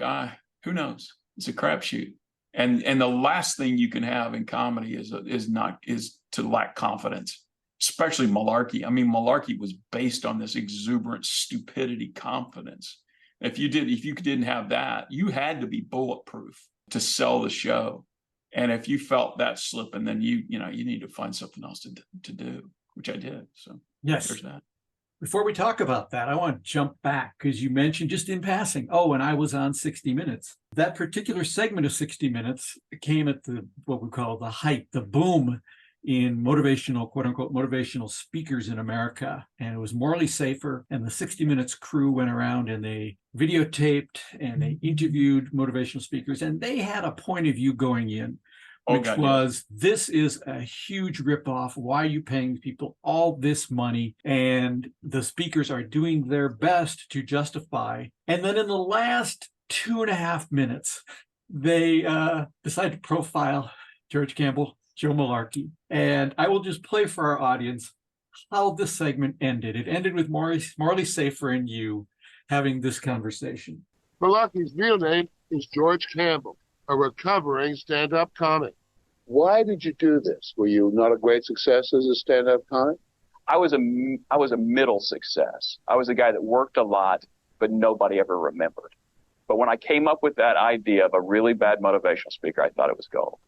who knows? It's a crapshoot. And the last thing you can have in comedy is to lack confidence, especially malarkey. I mean, malarkey was based on this exuberant stupidity confidence. If you didn't have that, you had to be bulletproof to sell the show. And if you felt that slipping, then you need to find something else to do, which I did. So yes, there's that. Before we talk about that, I want to jump back because you mentioned just in passing, when I was on 60 Minutes. That particular segment of 60 Minutes came at what we call the height, the boom in motivational, quote unquote, motivational speakers in America. And it was Morley Safer, and the 60 Minutes crew went around and they videotaped and they interviewed motivational speakers, and they had a point of view going in, which was, this is a huge ripoff. Why are you paying people all this money? And the speakers are doing their best to justify. And then in the last 2.5 minutes, they decide to profile George Campbell, Joe Malarkey. And I will just play for our audience how this segment ended. It ended with Morley Safer and you having this conversation. Malarkey's real name is George Campbell, a recovering stand-up comic. Why did you do this? Were you not a great success as a stand-up comic? I was a middle success. I was a guy that worked a lot, but nobody ever remembered. But when I came up with that idea of a really bad motivational speaker, I thought it was gold.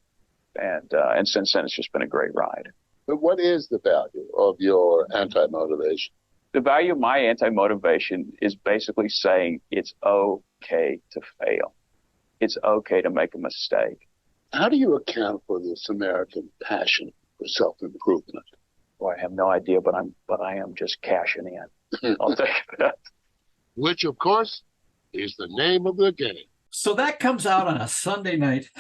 And since then, it's just been a great ride. But what is the value of your anti-motivation? The value of my anti-motivation is basically saying it's okay to fail. It's okay to make a mistake. How do you account for this American passion for self-improvement? Well, I have no idea, but I am just cashing in. I'll take that. Which, of course, is the name of the game. So that comes out on a Sunday night.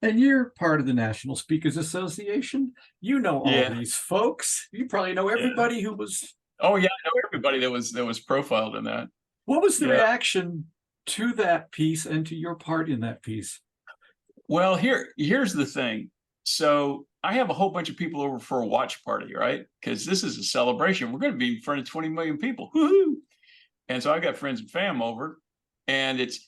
And you're part of the National Speakers Association. You know all these folks. You probably know everybody who was. Oh yeah, I know everybody that was profiled in that. What was the reaction to that piece and to your part in that piece? Well, here's the thing. So I have a whole bunch of people over for a watch party, right? Because this is a celebration. We're going to be in front of 20 million people. Woohoo! And so I got friends and fam over, and it's.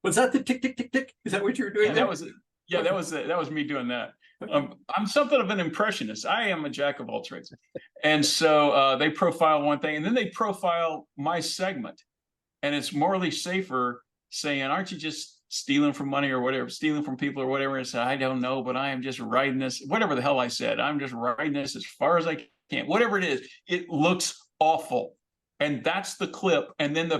Was that the tick tick tick tick? Is that what you were doing? That was it. Yeah, that was me doing that. I'm something of an impressionist. I am a jack of all trades. And so they profile one thing, and then they profile my segment. And it's Morley Safer saying, aren't you just stealing from money or whatever, stealing from people or whatever? And I said, I don't know, but I am just writing this, whatever the hell I said. I'm just writing this as far as I can. Whatever it is, it looks awful. And that's the clip. And then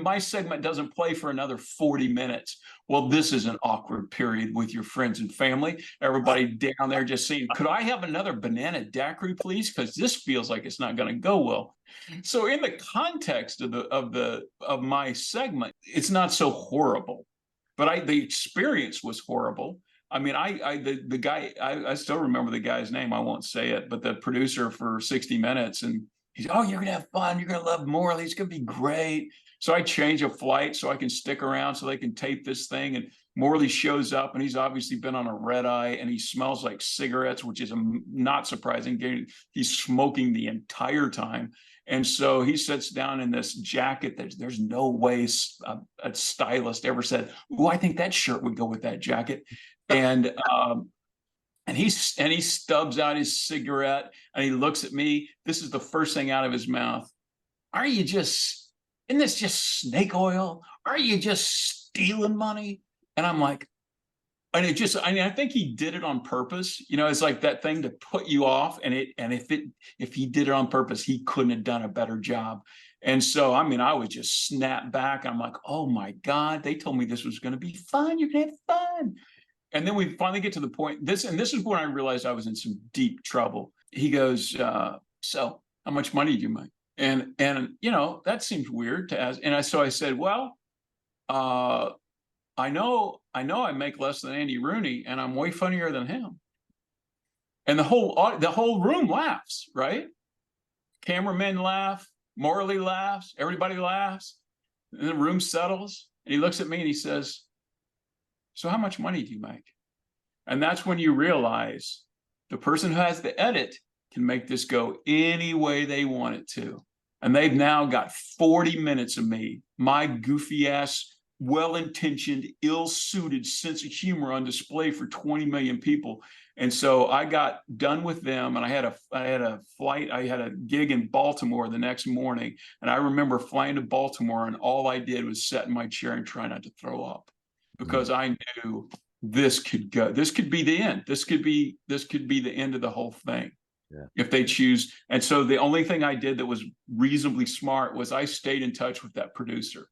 my segment doesn't play for another 40 minutes. Well, this is an awkward period with your friends and family. Everybody down there just saying, could I have another banana daiquiri, please? Because this feels like it's not going to go well. So in the context of my segment, it's not so horrible. But the experience was horrible. I mean, the guy, I still remember the guy's name. I won't say it, but the producer for 60 Minutes, and he's, oh, you're going to have fun. You're going to love Morley. It's going to be great. So I change a flight so I can stick around so they can tape this thing. And Morley shows up, and he's obviously been on a red eye, and he smells like cigarettes, which is not surprising. He's smoking the entire time. And so he sits down in this jacket that there's no way a stylist ever said, oh, I think that shirt would go with that jacket. And he stubs out his cigarette, and he looks at me. This is the first thing out of his mouth. Isn't this just snake oil? Are you just stealing money? And I'm like, and I think he did it on purpose. You know, it's like that thing to put you off. And if he did it on purpose, he couldn't have done a better job. And so, I mean, I would just snap back. I'm like, oh my God, they told me this was going to be fun. You're going to have fun. And then we finally get to the point, this is when I realized I was in some deep trouble. He goes, so how much money do you make? And you know, that seems weird to ask. And so I said, well, I know I make less than Andy Rooney, and I'm way funnier than him. And the whole room laughs, right? Cameramen laugh, Morley laughs, everybody laughs, and the room settles. And he looks at me and he says, "So how much money do you make?" And that's when you realize the person who has the edit can make this go any way they want it to. And they've now got 40 minutes of me, my goofy ass, well-intentioned, ill-suited sense of humor on display for 20 million people. And so I got done with them, and I had a flight, I had a gig in Baltimore the next morning. And I remember flying to Baltimore, and all I did was sit in my chair and try not to throw up, because I knew this could be the end. This could be the end of the whole thing. Yeah. If they choose. And so the only thing I did that was reasonably smart was I stayed in touch with that producer.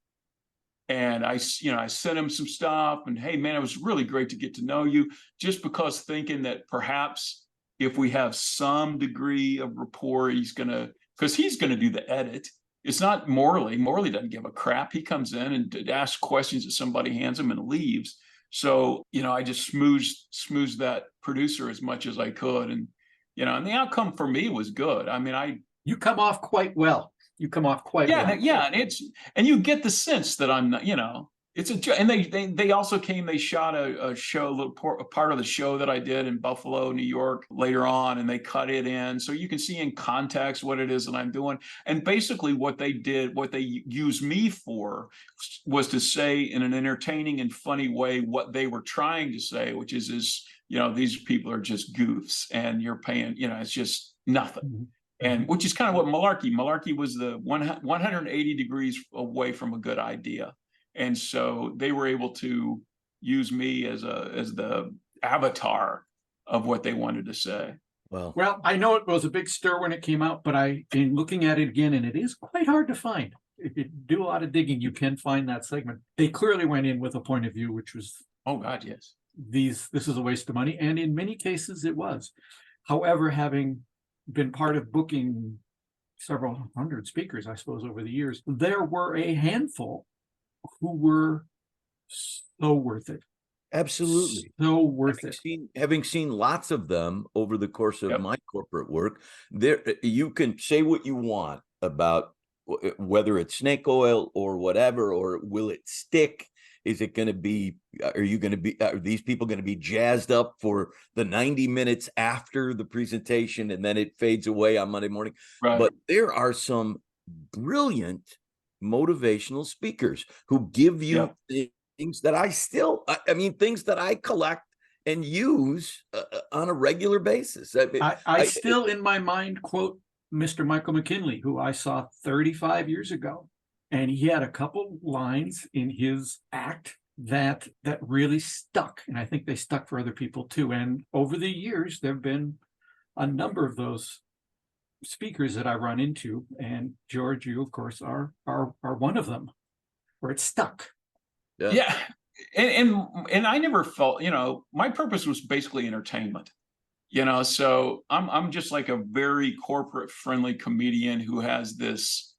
And I sent him some stuff, and hey, man, it was really great to get to know you, just because thinking that perhaps if we have some degree of rapport, because he's going to do the edit. It's not Morley. Morley doesn't give a crap. He comes in and asks questions that somebody hands him and leaves. So, I just smoothed that producer as much as I could. And, and the outcome for me was good. I mean, you come off quite well. You come off quite well. Yeah. And you get the sense that I'm not, it's and they also they shot a show, a part of the show that I did in Buffalo, New York later on, and they cut it in. So you can see in context what it is that I'm doing. And basically what they used me for was to say in an entertaining and funny way what they were trying to say, which is these people are just goofs and you're paying, it's just nothing. Mm-hmm. And which is kind of what Malarkey was the 180 degrees away from a good idea. And so they were able to use me as the avatar of what they wanted to say. Well, I know it was a big stir when it came out, but in looking at it again, and it is quite hard to find. If you do a lot of digging, you can find that segment. They clearly went in with a point of view, which was, oh God, yes, this is a waste of money. And in many cases it was. However, having been part of booking several hundred speakers, I suppose, over the years, there were a handful who were so worth it. Absolutely. So worth Having seen lots of them over the course of my corporate work, there you can say what you want about whether it's snake oil or whatever, or will it stick? Is it going to be, are these people going to be jazzed up for the 90 minutes after the presentation and then it fades away on Monday morning? Right. But there are some brilliant motivational speakers who give you things that things that I collect and use on a regular basis. I still, in my mind, quote Mr. Michael McKinley, who I saw 35 years ago. And he had a couple lines in his act that really stuck. And I think they stuck for other people too. And over the years, there have been a number of those speakers that I run into. And George, you, of course, are one of them, where it stuck. Yeah. And I never felt, my purpose was basically entertainment. So I'm just like a very corporate friendly comedian who has this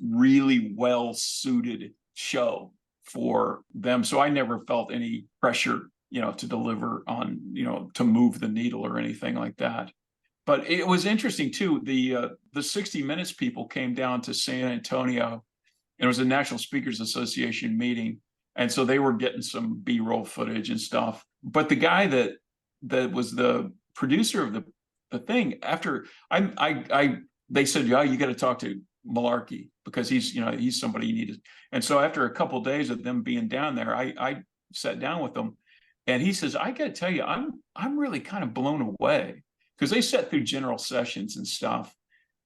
really well-suited show for them. So I never felt any pressure, to deliver on, to move the needle or anything like that. But it was interesting too. The 60 Minutes people came down to San Antonio, and it was a National Speakers Association meeting. And so they were getting some B-roll footage and stuff. But the guy that was the producer of the thing, after they said, yeah, you got to talk to Malarkey because he's somebody you need to. And so after a couple of days of them being down there, I sat down with them, and he says, I got to tell you, I'm really kind of blown away, because they sat through general sessions and stuff,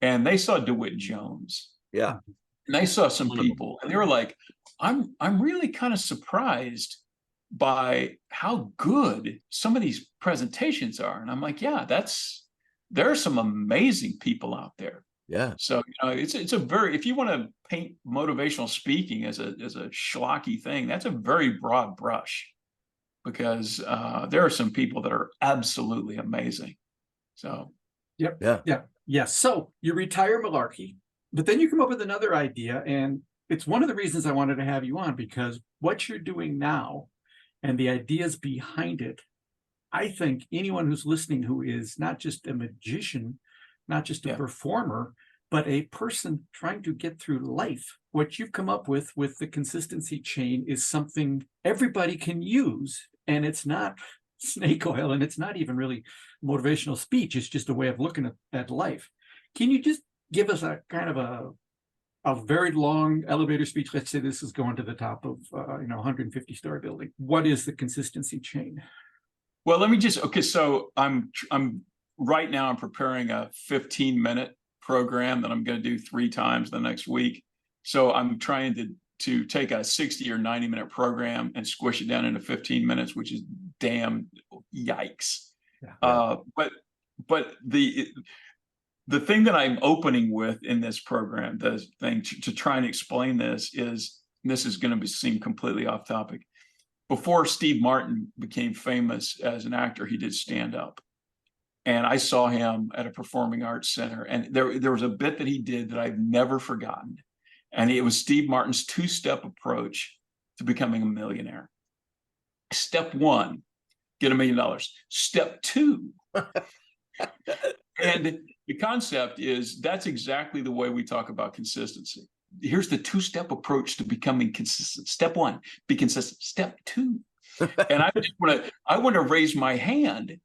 and they saw DeWitt Jones. Yeah. And they saw some people, and they were like, I'm really kind of surprised by how good some of these presentations are. And I'm like, yeah, there are some amazing people out there. Yeah. So it's a very, if you want to paint motivational speaking as a schlocky thing, that's a very broad brush, because there are some people that are absolutely amazing. So yeah. So you retire Malarkey, but then you come up with another idea, and it's one of the reasons I wanted to have you on, because what you're doing now and the ideas behind it, I think anyone who's listening who is not just a magician, not just a performer, but a person trying to get through life, what you've come up with the consistency chain is something everybody can use. And it's not snake oil, and it's not even really motivational speech. It's just a way of looking at life. Can you just give us a kind of a very long elevator speech? Let's say this is going to the top of 150-story building. What is the consistency chain? Well, let me just, okay, so I'm right now I'm preparing a 15-minute program that I'm going to do 3 times the next week. So I'm trying to take a 60 or 90-minute program and squish it down into 15 minutes, which is damn yikes. Yeah. But the thing that I'm opening with in this program, the thing to try and explain this is going to seem completely off topic. Before Steve Martin became famous as an actor, he did stand-up. And I saw him at a performing arts center. And there was a bit that he did that I've never forgotten. And it was Steve Martin's 2-step approach to becoming a millionaire. Step 1, get $1 million. Step 2. And the concept is that's exactly the way we talk about consistency. Here's the 2-step approach to becoming consistent. Step 1, be consistent. Step 2. And I want to raise my hand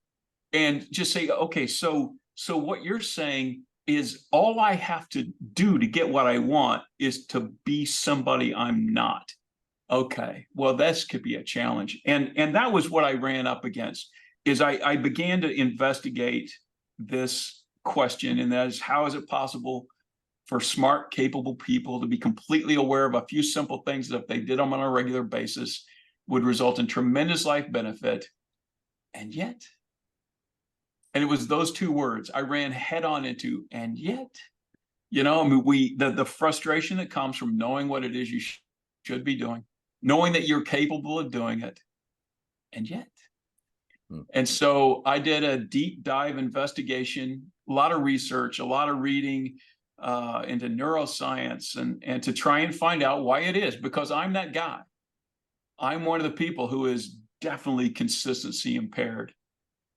and just say, okay, so what you're saying is all I have to do to get what I want is to be somebody I'm not. Okay, well, this could be a challenge. And that was what I ran up against, is I began to investigate this question, and that is, how is it possible for smart, capable people to be completely aware of a few simple things that if they did them on a regular basis would result in tremendous life benefit, and yet? And it was those 2 words I ran head on into, and yet. I mean, the frustration that comes from knowing what it is you should be doing, knowing that you're capable of doing it, and yet. And so I did a deep dive investigation, a lot of research, a lot of reading into neuroscience, and to try and find out why it is, because I'm that guy. I'm one of the people who is definitely consistency impaired.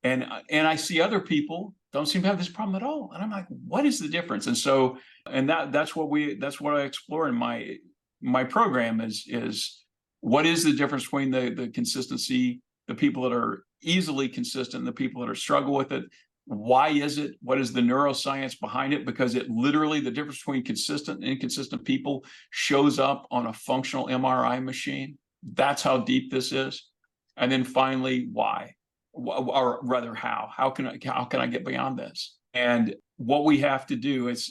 And I see other people don't seem to have this problem at all. And I'm like, what is the difference? And so, that's what I explore in my program is what is the difference between the consistency, the people that are easily consistent, and the people that are struggle with it. Why is it? What is the neuroscience behind it? Because it literally, the difference between consistent and inconsistent people shows up on a functional MRI machine. That's how deep this is. And then finally, why? Or rather, how can I get beyond this? And what we have to do is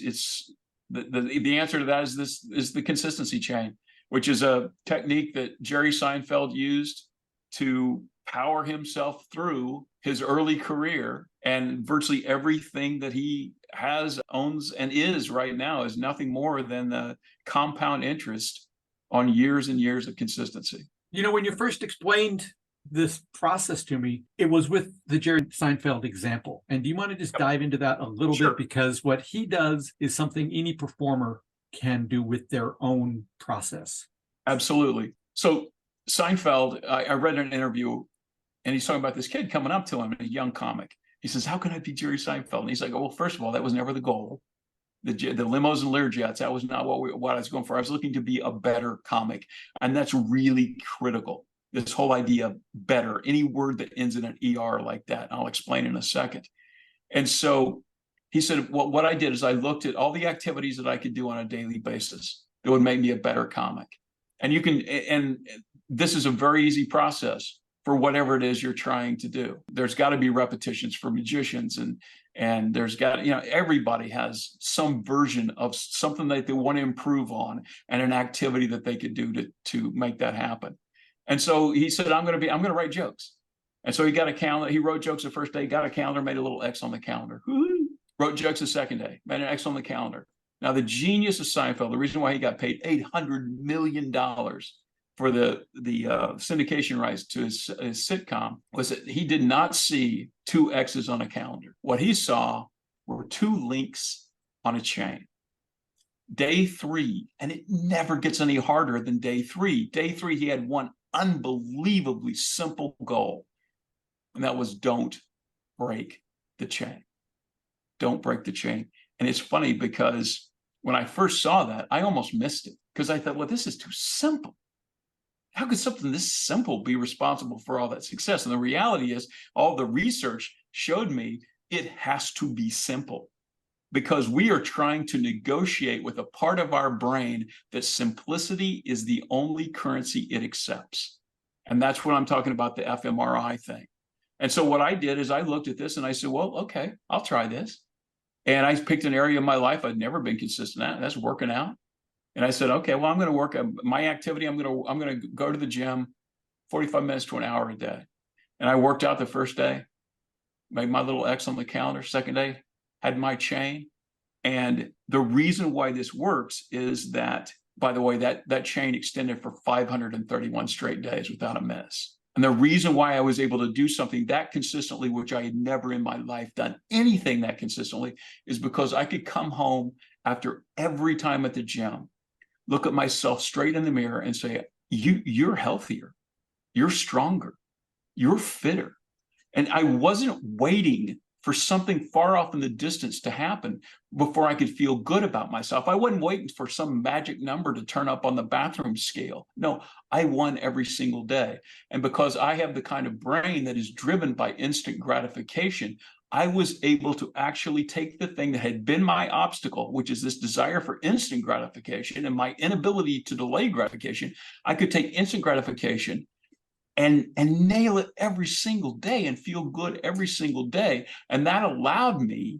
the answer to that is the consistency chain, which is a technique that Jerry Seinfeld used to power himself through his early career. And virtually everything that he has, owns, and is right now is nothing more than the compound interest on years and years of consistency. When you first explained this process to me, it was with the Jerry Seinfeld example. And do you want to just dive into that a little bit? Because what he does is something any performer can do with their own process. Absolutely. So Seinfeld, I read an interview, and he's talking about this kid coming up to him, a young comic. He says, how can I be Jerry Seinfeld? And he's like, oh, well, first of all, that was never the goal. The limos and Learjets, that was not what I was going for. I was looking to be a better comic. And that's really critical. This whole idea of better, any word that ends in an ER like that, and I'll explain in a second. And so he said, well, what I did is I looked at all the activities that I could do on a daily basis that would make me a better comic. And this is a very easy process for whatever it is you're trying to do. There's got to be repetitions for magicians, and there's got, everybody has some version of something that they want to improve on and an activity that they could do to make that happen. And so he said, I'm going to write jokes. And so he got a calendar. He wrote jokes the first day, got a calendar, made a little X on the calendar. Wrote jokes the second day, made an X on the calendar. Now, the genius of Seinfeld, the reason why he got paid $800 million for the syndication rights to his sitcom was that he did not see 2 X's on a calendar. What he saw were 2 links on a chain. Day 3, and it never gets any harder than day 3. Day 3, he had one unbelievably simple goal. And that was, don't break the chain. Don't break the chain. And it's funny because when I first saw that, I almost missed it because I thought, well, this is too simple. How could something this simple be responsible for all that success? And the reality is, all the research showed me it has to be simple, because we are trying to negotiate with a part of our brain that simplicity is the only currency it accepts. And that's what I'm talking about, the fMRI thing. And so what I did is I looked at this and I said, well, okay, I'll try this. And I picked an area of my life I'd never been consistent at, and that's working out. And I said, okay, well, I'm going to work my activity. I'm going to go to the gym 45 minutes to an hour a day. And I worked out the first day, made my little X on the calendar. Second day, had my chain. And the reason why this works is that, by the way, that chain extended for 531 straight days without a miss. And the reason why I was able to do something that consistently, which I had never in my life done anything that consistently, is because I could come home after every time at the gym, look at myself straight in the mirror and say, you're healthier, you're stronger, you're fitter. And I wasn't waiting for something far off in the distance to happen before I could feel good about myself. I wasn't waiting for some magic number to turn up on the bathroom scale. No, I won every single day. And because I have the kind of brain that is driven by instant gratification, I was able to actually take the thing that had been my obstacle, which is this desire for instant gratification and my inability to delay gratification. I could take instant gratification and nail it every single day and feel good every single day. And that allowed me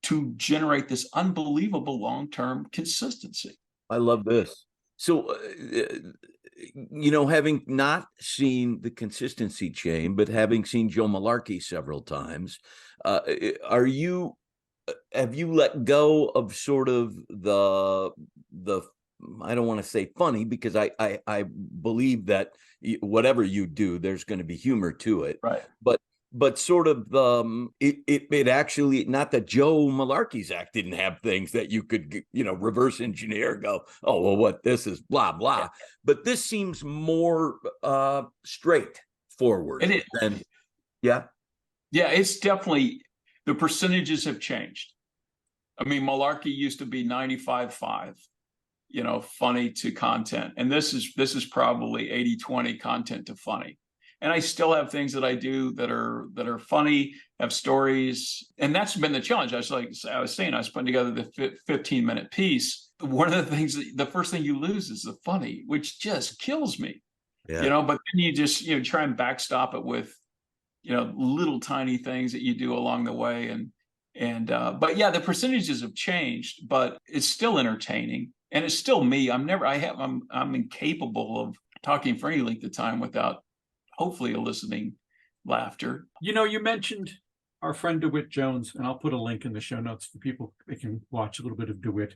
to generate this unbelievable long-term consistency. I love this. So, having not seen the consistency chain, but having seen Joe Malarkey several times, have you let go of sort of the I don't want to say funny, because I believe that whatever you do, there's going to be humor to it. Right. But sort of it actually, not that Joe Malarkey's act didn't have things that you could, reverse engineer, go, oh, well, what this is blah, blah. Yeah. But this seems more straightforward. It is. Yeah, it's definitely, the percentages have changed. I mean, Malarkey used to be 95-5. Funny to content. And this is probably 80-20 content to funny. And I still have things that I do that are funny, have stories. And that's been the challenge. I was saying, I was putting together the 15-minute piece. One of the things, the first thing you lose is the funny, which just kills me. Yeah. But then you just, try and backstop it with, little tiny things that you do along the way. But yeah, the percentages have changed, but it's still entertaining. And it's still me. I'm incapable of talking for any length of time without hopefully eliciting laughter. You mentioned our friend DeWitt Jones, and I'll put a link in the show notes for people. They can watch a little bit of DeWitt,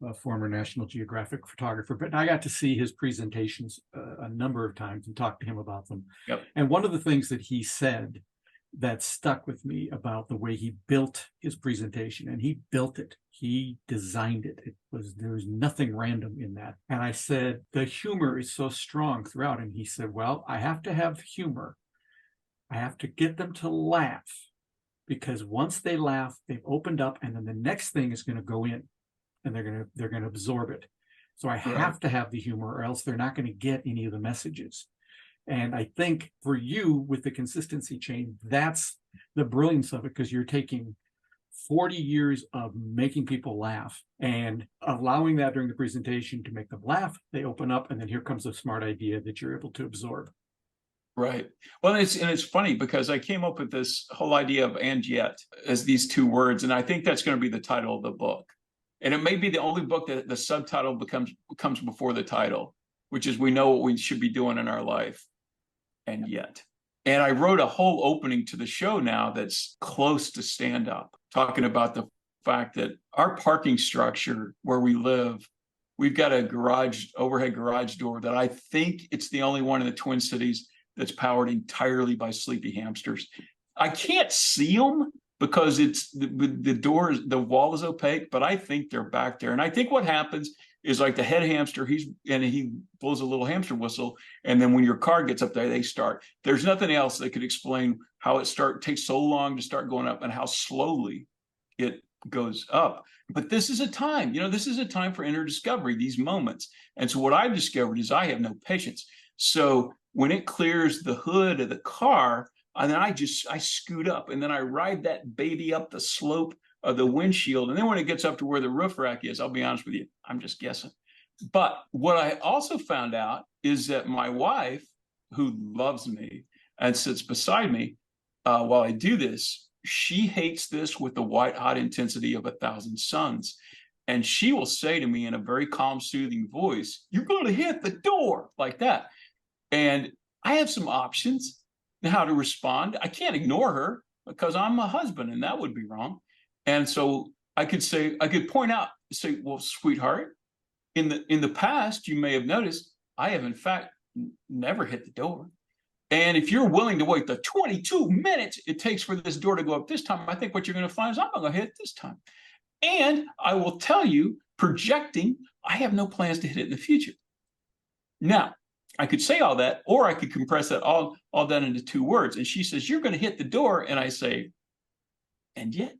a former National Geographic photographer. But I got to see his presentations a number of times and talk to him about them. Yep. And one of the things that he said that stuck with me about the way he built his presentation, and he built it, he designed it. There was nothing random in that. And I said, the humor is so strong throughout. And he said, well, I have to have humor. I have to get them to laugh, because once they laugh, they've opened up, and then the next thing is going to go in, and they're going to absorb it. So I have to have the humor, or else they're not going to get any of the messages. And I think for you, with the consistency chain, that's the brilliance of it, because you're taking 40 years of making people laugh and allowing that during the presentation to make them laugh. They open up, and then here comes a smart idea that you're able to absorb. Right. Well, it's funny because I came up with this whole idea of "and yet" as these two words, and I think that's going to be the title of the book. And it may be the only book that the subtitle comes before the title, which is, we know what we should be doing in our life, and yet. And I wrote a whole opening to the show now that's close to stand up, talking about the fact that our parking structure where we live, we've got a overhead garage door that I think it's the only one in the Twin Cities that's powered entirely by sleepy hamsters. I can't see them, because it's the door, the wall is opaque, but I think they're back there. And I think what happens is like the head hamster, he blows a little hamster whistle, and then when your car gets up there, they start. There's nothing else that could explain how takes so long to start going up and how slowly it goes up. But this is a time, this is a time for inner discovery, these moments. And so what I've discovered is I have no patience. So when it clears the hood of the car, and then I scoot up, and then I ride that baby up the slope of the windshield. And then when it gets up to where the roof rack is, I'll be honest with you, I'm just guessing. But what I also found out is that my wife, who loves me and sits beside me while I do this, she hates this with the white hot intensity of 1,000 suns. And she will say to me in a very calm, soothing voice, "You're going to hit the door," like that. And I have some options how to respond. I can't ignore her because I'm a husband, and that would be wrong. And so I could point out, say, "Well, sweetheart, in the past, you may have noticed I have in fact never hit the door. And if you're willing to wait the 22 minutes it takes for this door to go up this time, I think what you're going to find is I'm going to hit it this time. And I will tell you, projecting, I have no plans to hit it in the future." Now, I could say all that, or I could compress that all done into 2 words. And she says, "You're going to hit the door." And I say, "And yet,"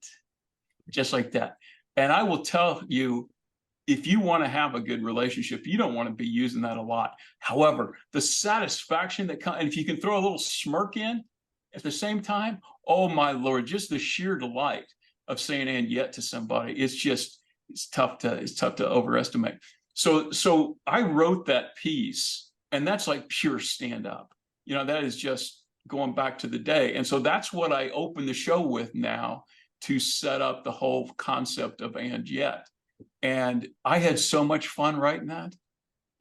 just like that. And I will tell you, if you want to have a good relationship, you don't want to be using that a lot. However, the satisfaction that comes, and if you can throw a little smirk in at the same time, oh my Lord, just the sheer delight of saying "and yet" to somebody, it's tough to overestimate. So I wrote that piece, and that's like pure stand-up. That is just going back to the day. And so that's what I open the show with now to set up the whole concept of "and yet." And I had so much fun writing that.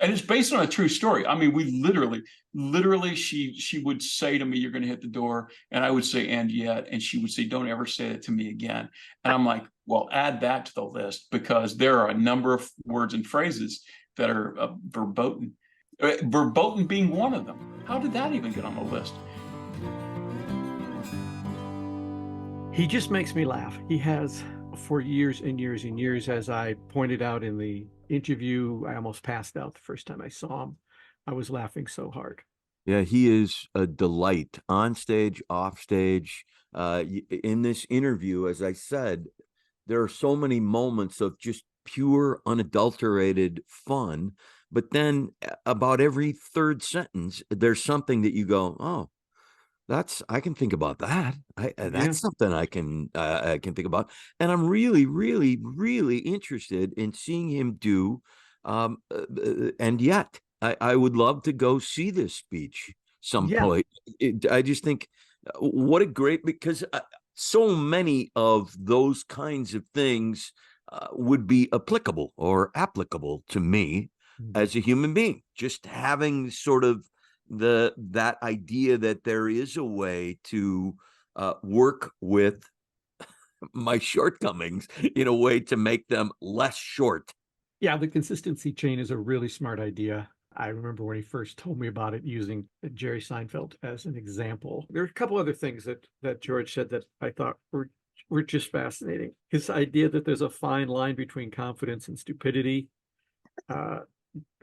And it's based on a true story. I mean, we literally, she would say to me, "You're going to hit the door." And I would say "and yet." And she would say, "Don't ever say it to me again." And I'm like, well, add that to the list, because there are a number of words and phrases that are verboten. Verboten being one of them. How did that even get on the list? He just makes me laugh. He has for years and years and years. As I pointed out in the interview, I almost passed out the first time I saw him. I was laughing so hard. Yeah, he is a delight on stage, off stage. In this interview, as I said, there are so many moments of just pure, unadulterated fun. But then about every third sentence, there's something that you go, "Oh, I can think about that. That's something I can think about." And I'm really, really, really interested in seeing him do. And yet, I would love to go see this speech some point. I just think what a great, because so many of those kinds of things would be applicable to me as a human being. Just having sort of that idea that there is a way to work with my shortcomings in a way to make them less short. Yeah, the consistency chain is a really smart idea. I remember when he first told me about it, using Jerry Seinfeld as an example. There are a couple other things that George said that I thought were just fascinating. His idea that there's a fine line between confidence and stupidity.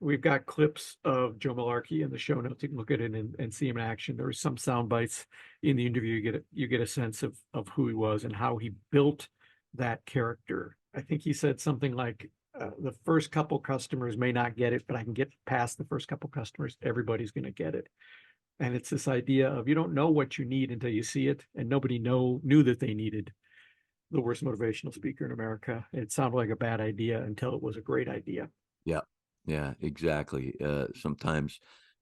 We've got clips of Joe Malarkey in the show notes. You can look at it and see him in action. There were some sound bites in the interview. You get a sense of who he was and how he built that character. I think he said something like, the first couple customers may not get it, but I can get past the first couple customers. Everybody's going to get it. And it's this idea of you don't know what you need until you see it. And nobody knew that they needed the worst motivational speaker in America. It sounded like a bad idea until it was a great idea. Yeah, exactly. Sometimes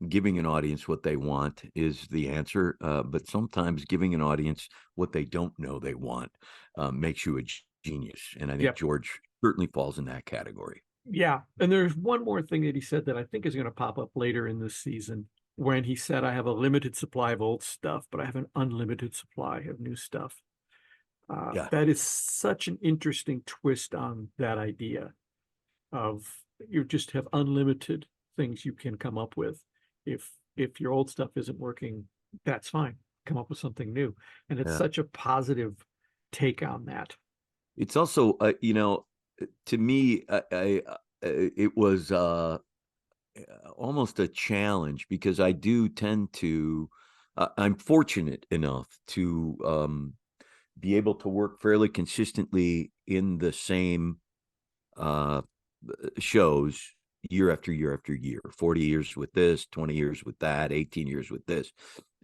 giving an audience what they want is the answer, but sometimes giving an audience what they don't know they want makes you a genius. And I think George certainly falls in that category. Yeah. And there's one more thing that he said that I think is going to pop up later in this season, when he said, "I have a limited supply of old stuff, but I have an unlimited supply of new stuff." That is such an interesting twist on that idea of you just have unlimited things you can come up with. If your old stuff isn't working, that's fine. Come up with something new. And it's such a positive take on that. It's also, to me, it was almost a challenge because I do tend to, I'm fortunate enough to be able to work fairly consistently in the same uh, shows year after year after year, 40 years with this, 20 years with that, 18 years with this.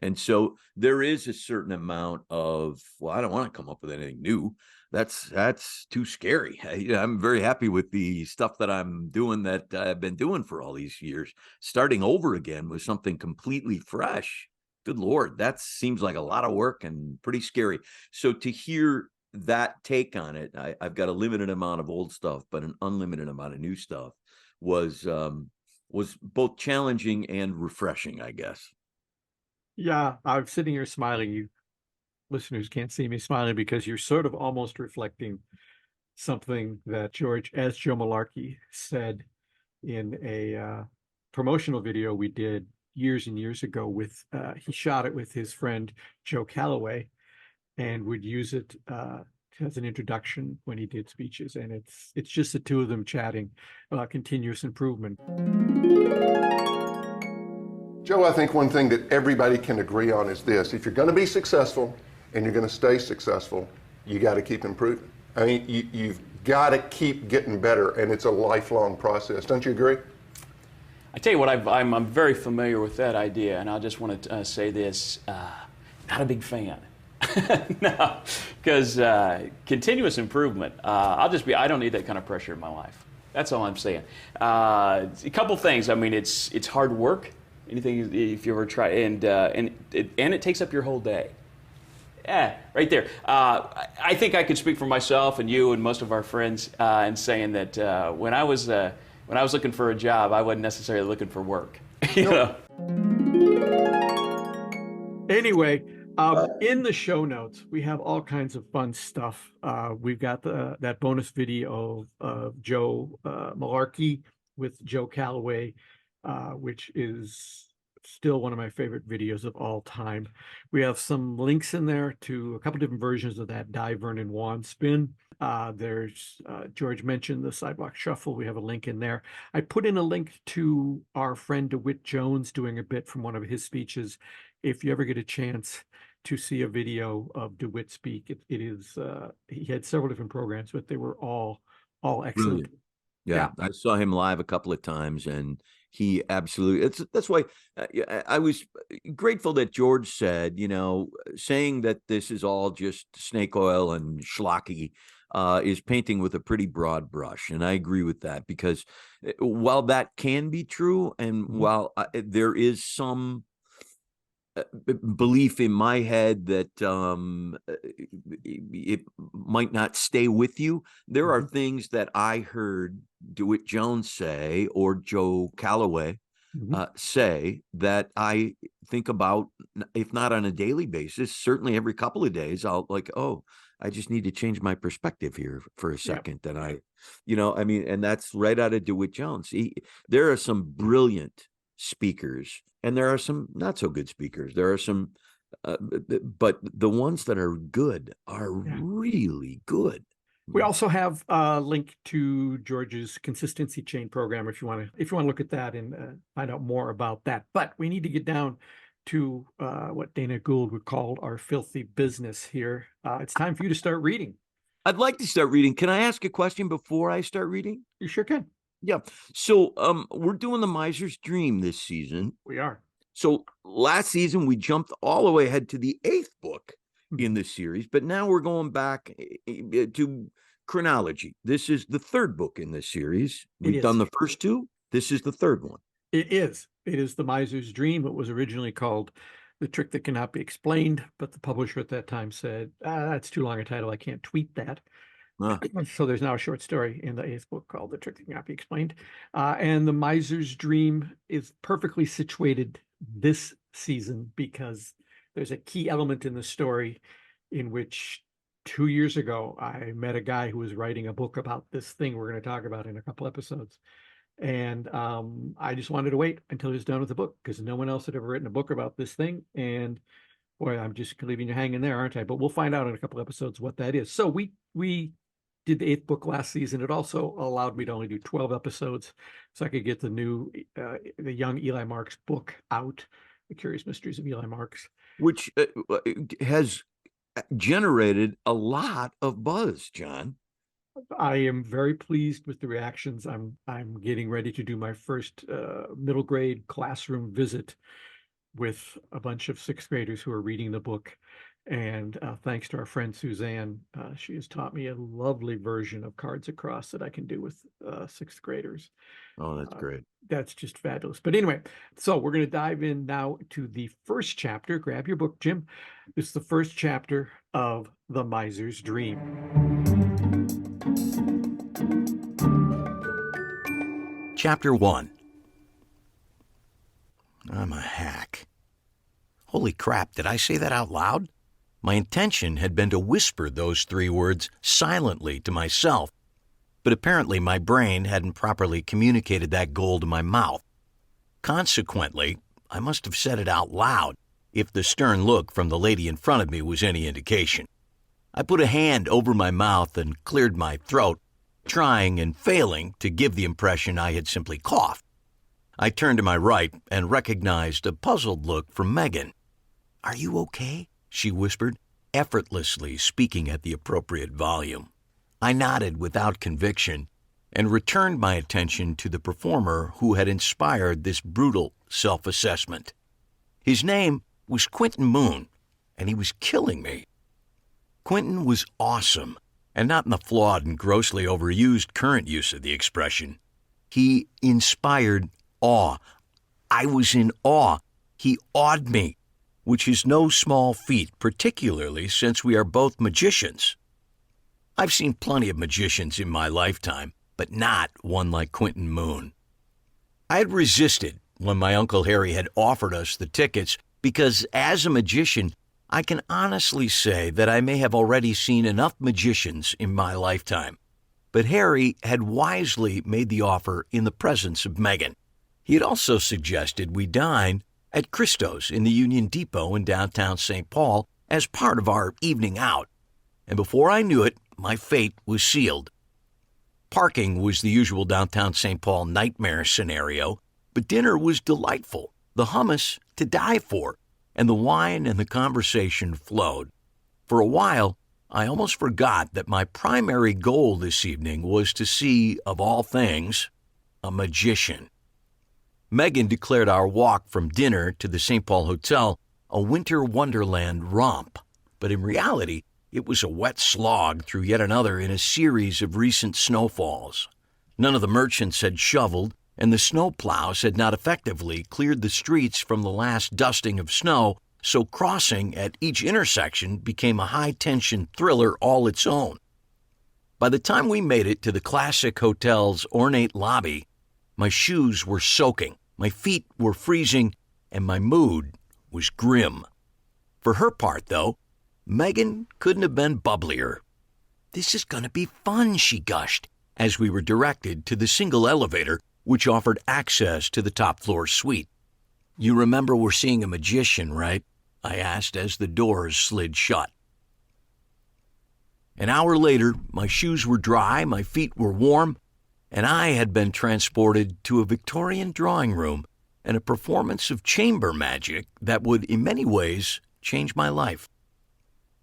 And so there is a certain amount of, well, I don't want to come up with anything new. That's too scary. I'm very happy with the stuff that I'm doing, that I've been doing for all these years. Starting over again with something completely fresh, good Lord, that seems like a lot of work and pretty scary. So to hear that take on it, I've got a limited amount of old stuff, but an unlimited amount of new stuff, was both challenging and refreshing, I guess. Yeah, I'm sitting here smiling. You listeners can't see me smiling because you're sort of almost reflecting something that George, as Joe Malarkey, said in a promotional video we did years and years ago. With he shot it with his friend Joe Calloway, and would use it as an introduction when he did speeches. And it's just the two of them chatting about continuous improvement. Joe, I think one thing that everybody can agree on is this: if you're going to be successful and you're going to stay successful, you got to keep improving. I mean, you've got to keep getting better, and it's a lifelong process. Don't you agree? I tell you what, I'm very familiar with that idea, and I just want to say this: not a big fan. No, because continuous improvement. I don't need that kind of pressure in my life. That's all I'm saying. A couple things. I mean, it's hard work. Anything if you ever try, and it takes up your whole day. Yeah, right there. I think I could speak for myself and you and most of our friends in saying that when I was looking for a job, I wasn't necessarily looking for work. You know. Anyway, in the show notes, we have all kinds of fun stuff. We've got that bonus video of Joe Malarkey with Joe Calloway, which is still one of my favorite videos of all time. We have some links in there to a couple different versions of that Die Vernon Wand spin. There's George mentioned the Sidewalk Shuffle. We have a link in there. I put in a link to our friend DeWitt Jones doing a bit from one of his speeches. If you ever get a chance to see a video of DeWitt speak, it is he had several different programs, but they were all excellent. Brilliant. Yeah, I saw him live a couple of times, and he absolutely, that's why I was grateful that George said, saying that this is all just snake oil and schlocky is painting with a pretty broad brush. And I agree with that, because while that can be true, and while there is some belief in my head that it might not stay with you, there are things that I heard DeWitt Jones say, or Joe Calloway say, that I think about, if not on a daily basis, certainly every couple of days. I'll I just need to change my perspective here for a second. And and that's right out of DeWitt Jones. There are some brilliant speakers, and there are some not so good speakers. There are some, but the ones that are good are really good. We also have a link to George's consistency chain program if you want to look at that and find out more about that. But we need to get down to what Dana Gould would call our filthy business here. It's time for you to start reading. I'd like to start reading. Can I ask a question before I start reading? You sure can. Yeah. So we're doing The Miser's Dream this season. We are. So last season we jumped all the way ahead to the 8th book in this series, but now we're going back to chronology. This is the 3rd book in this series. We've done the first 2. This is the 3rd one. It is. It is The Miser's Dream. It was originally called The Trick That Cannot Be Explained, but the publisher at that time said, that's too long a title. I can't tweet that. So there's now a short story in the 8th book called The Trick That Cannot Be Explained. And The Miser's Dream is perfectly situated this season because there's a key element in the story in which 2 years ago, I met a guy who was writing a book about this thing we're going to talk about in a couple episodes. And I just wanted to wait until he was done with the book, because no one else had ever written a book about this thing. And Boy, I'm just leaving you hanging there, aren't I? But we'll find out in a couple episodes what that is. So we did the 8th book last season. It also allowed me to only do 12 episodes, so I could get the young Eli Marks book out, The Curious Mysteries of Eli Marks, which has generated a lot of buzz, John. I am very pleased with the reactions. I'm getting ready to do my first middle grade classroom visit with a bunch of 6th graders who are reading the book. And thanks to our friend Suzanne, she has taught me a lovely version of Cards Across that I can do with 6th graders. Oh, that's great. That's just fabulous. But anyway, so we're going to dive in now to the first chapter. Grab your book, Jim. It's the first chapter of The Miser's Dream. Chapter 1. I'm a hack. Holy crap, did I say that out loud? My intention had been to whisper those 3 words silently to myself, but apparently my brain hadn't properly communicated that goal to my mouth. Consequently, I must have said it out loud, if the stern look from the lady in front of me was any indication. I put a hand over my mouth and cleared my throat, trying and failing to give the impression I had simply coughed. I turned to my right and recognized a puzzled look from Megan. "Are you okay?" she whispered, effortlessly speaking at the appropriate volume. I nodded without conviction and returned my attention to the performer who had inspired this brutal self-assessment. His name was Quentin Moon, and he was killing me. Quentin was awesome, and not in the flawed and grossly overused current use of the expression. He inspired awe. I was in awe. He awed me, which is no small feat, particularly since we are both magicians. I've seen plenty of magicians in my lifetime, but not one like Quentin Moon. I had resisted when my Uncle Harry had offered us the tickets because, as a magician, I can honestly say that I may have already seen enough magicians in my lifetime. But Harry had wisely made the offer in the presence of Megan. He had also suggested we dine at Christo's in the Union Depot in downtown St. Paul as part of our evening out. And before I knew it, my fate was sealed. Parking was the usual downtown St. Paul nightmare scenario, but dinner was delightful, the hummus to die for, and the wine and the conversation flowed. For a while, I almost forgot that my primary goal this evening was to see, of all things, a magician. Megan declared our walk from dinner to the St. Paul Hotel a winter wonderland romp, but in reality, it was a wet slog through yet another in a series of recent snowfalls. None of the merchants had shoveled, and the snowplows had not effectively cleared the streets from the last dusting of snow, so crossing at each intersection became a high-tension thriller all its own. By the time we made it to the classic hotel's ornate lobby, my shoes were soaking, my feet were freezing, and my mood was grim. For her part, though, Megan couldn't have been bubblier. "This is going to be fun," she gushed, as we were directed to the single elevator which offered access to the top-floor suite. "You remember we're seeing a magician, right?" I asked as the doors slid shut. An hour later, my shoes were dry, my feet were warm, and I had been transported to a Victorian drawing room and a performance of chamber magic that would, in many ways, change my life.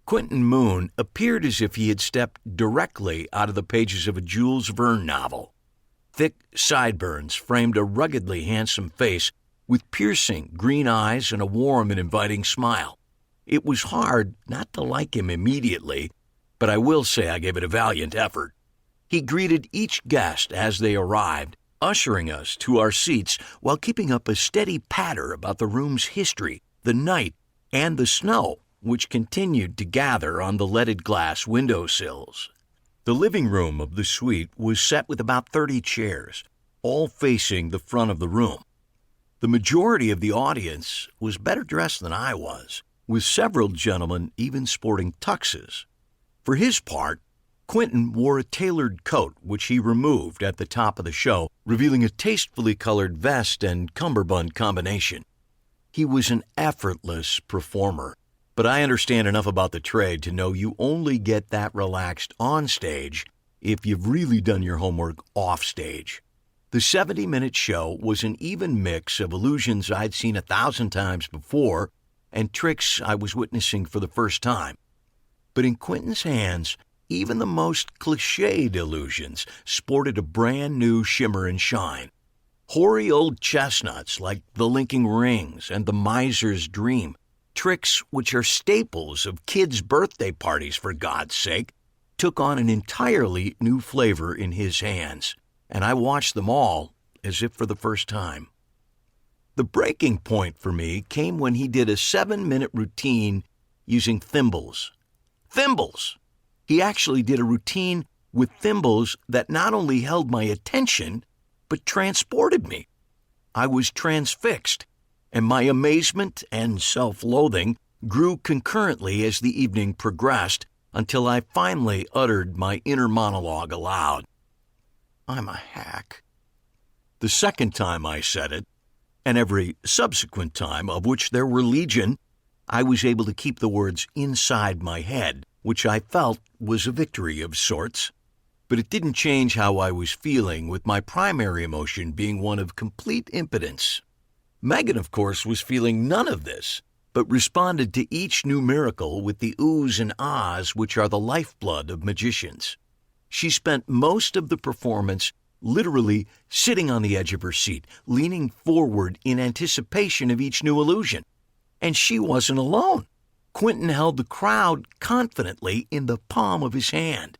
Quentin Moon appeared as if he had stepped directly out of the pages of a Jules Verne novel. Thick sideburns framed a ruggedly handsome face with piercing green eyes and a warm and inviting smile. It was hard not to like him immediately, but I will say I gave it a valiant effort. He greeted each guest as they arrived, ushering us to our seats while keeping up a steady patter about the room's history, the night, and the snow, which continued to gather on the leaded glass windowsills. The living room of the suite was set with about 30 chairs, all facing the front of the room. The majority of the audience was better dressed than I was, with several gentlemen even sporting tuxes. For his part, Quentin wore a tailored coat, which he removed at the top of the show, revealing a tastefully colored vest and cummerbund combination. He was an effortless performer, but but I understand enough about the trade to know you only get that relaxed on stage if you've really done your homework off stage. The 70-minute show was an even mix of illusions I'd seen 1,000 times before and tricks I was witnessing for the first time. But in Quentin's hands, even the most cliched illusions sported a brand new shimmer and shine. Hoary old chestnuts like the linking rings and the miser's dream, tricks which are staples of kids' birthday parties for God's sake, took on an entirely new flavor in his hands, and I watched them all as if for the first time. The breaking point for me came when he did a 7-minute routine using thimbles. Thimbles! He actually did a routine with thimbles that not only held my attention, but transported me. I was transfixed, and my amazement and self-loathing grew concurrently as the evening progressed until I finally uttered my inner monologue aloud. I'm a hack. The second time I said it, and every subsequent time, of which there were legion, I was able to keep the words inside my head, which I felt was a victory of sorts. But it didn't change how I was feeling, with my primary emotion being one of complete impotence. Megan, of course, was feeling none of this, but responded to each new miracle with the oohs and ahs which are the lifeblood of magicians. She spent most of the performance literally sitting on the edge of her seat, leaning forward in anticipation of each new illusion. And she wasn't alone. Quentin held the crowd confidently in the palm of his hand.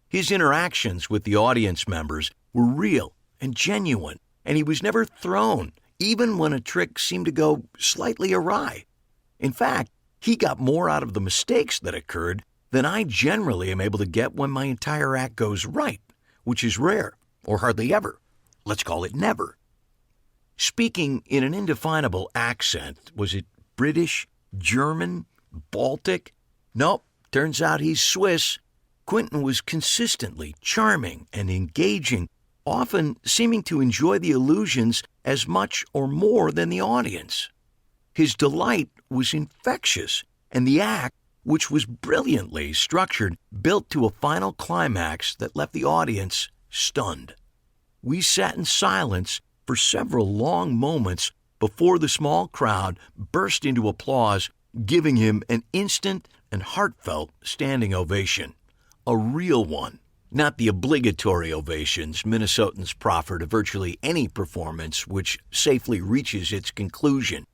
His interactions with the audience members were real and genuine, and he was never thrown, even when a trick seemed to go slightly awry. In fact, he got more out of the mistakes that occurred than I generally am able to get when my entire act goes right, which is rare, or hardly ever. Let's call it never. Speaking in an indefinable accent, was it British, German, Baltic? Nope, turns out he's Swiss. Quentin was consistently charming and engaging, often seeming to enjoy the illusions as much or more than the audience. His delight was infectious, and the act, which was brilliantly structured, built to a final climax that left the audience stunned. We sat in silence for several long moments before the small crowd burst into applause, giving him an instant and heartfelt standing ovation. A real one, not the obligatory ovations Minnesotans proffer to virtually any performance which safely reaches its conclusion.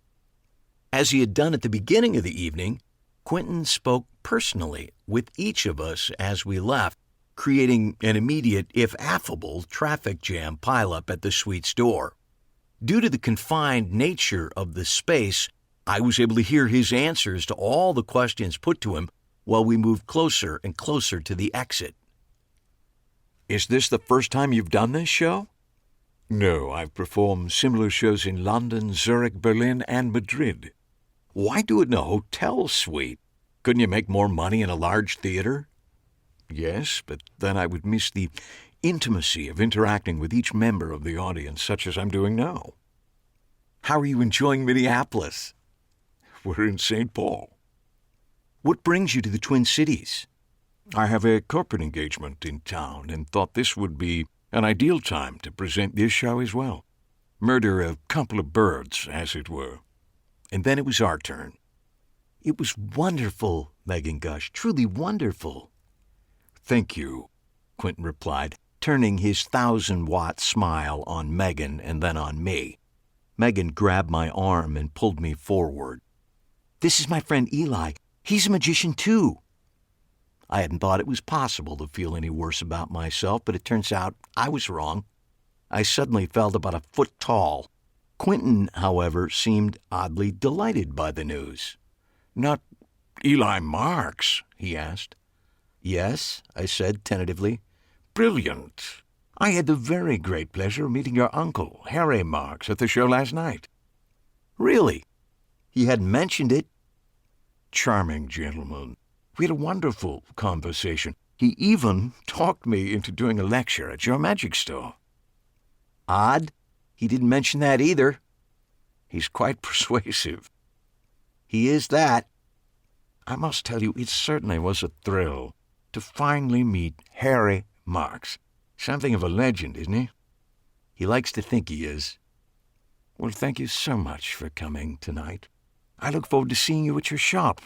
As he had done at the beginning of the evening, Quentin spoke personally with each of us as we left, creating an immediate, if affable, traffic jam pileup at the suite's door. Due to the confined nature of the space, I was able to hear his answers to all the questions put to him while we moved closer and closer to the exit. Is this the first time you've done this show? No, I've performed similar shows in London, Zurich, Berlin, and Madrid. Why do it in a hotel suite? Couldn't you make more money in a large theater? Yes, but then I would miss the intimacy of interacting with each member of the audience, such as I'm doing now. How are you enjoying Minneapolis? We're in St. Paul. What brings you to the Twin Cities? I have a corporate engagement in town and thought this would be an ideal time to present this show as well. Murder a couple of birds, as it were. And then it was our turn. It was wonderful, Megan gushed, truly wonderful. Thank you, Quentin replied, turning his 1,000-watt smile on Megan and then on me. Megan grabbed my arm and pulled me forward. This is my friend Eli. He's a magician, too. I hadn't thought it was possible to feel any worse about myself, but it turns out I was wrong. I suddenly felt about a foot tall. Quentin, however, seemed oddly delighted by the news. Not Eli Marks? He asked. Yes, I said tentatively. Brilliant. I had the very great pleasure of meeting your uncle, Harry Marks, at the show last night. Really? He hadn't mentioned it. Charming gentleman. We had a wonderful conversation. He even talked me into doing a lecture at your magic store. Odd. He didn't mention that either. He's quite persuasive. He is that. I must tell you, it certainly was a thrill to finally meet Harry Marks. Something of a legend, isn't he? He likes to think he is. Well, thank you so much for coming tonight. I look forward to seeing you at your shop.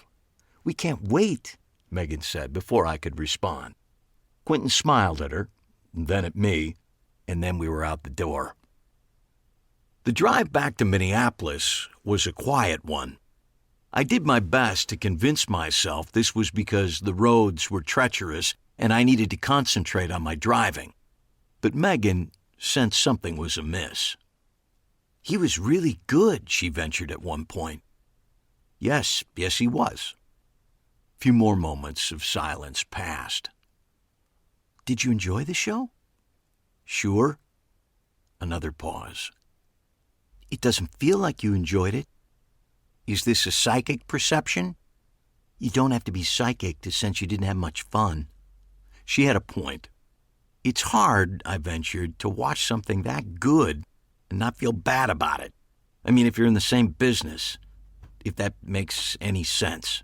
We can't wait, Megan said before I could respond. Quentin smiled at her, then at me, and then we were out the door. The drive back to Minneapolis was a quiet one. I did my best to convince myself this was because the roads were treacherous and I needed to concentrate on my driving. But Megan sensed something was amiss. He was really good, she ventured at one point. Yes, he was. A few more moments of silence passed. Did you enjoy the show? Sure. Another pause. It doesn't feel like you enjoyed it. Is this a psychic perception? You don't have to be psychic to sense you didn't have much fun. She had a point. It's hard, I ventured, to watch something that good and not feel bad about it. I mean, if you're in the same business, if that makes any sense.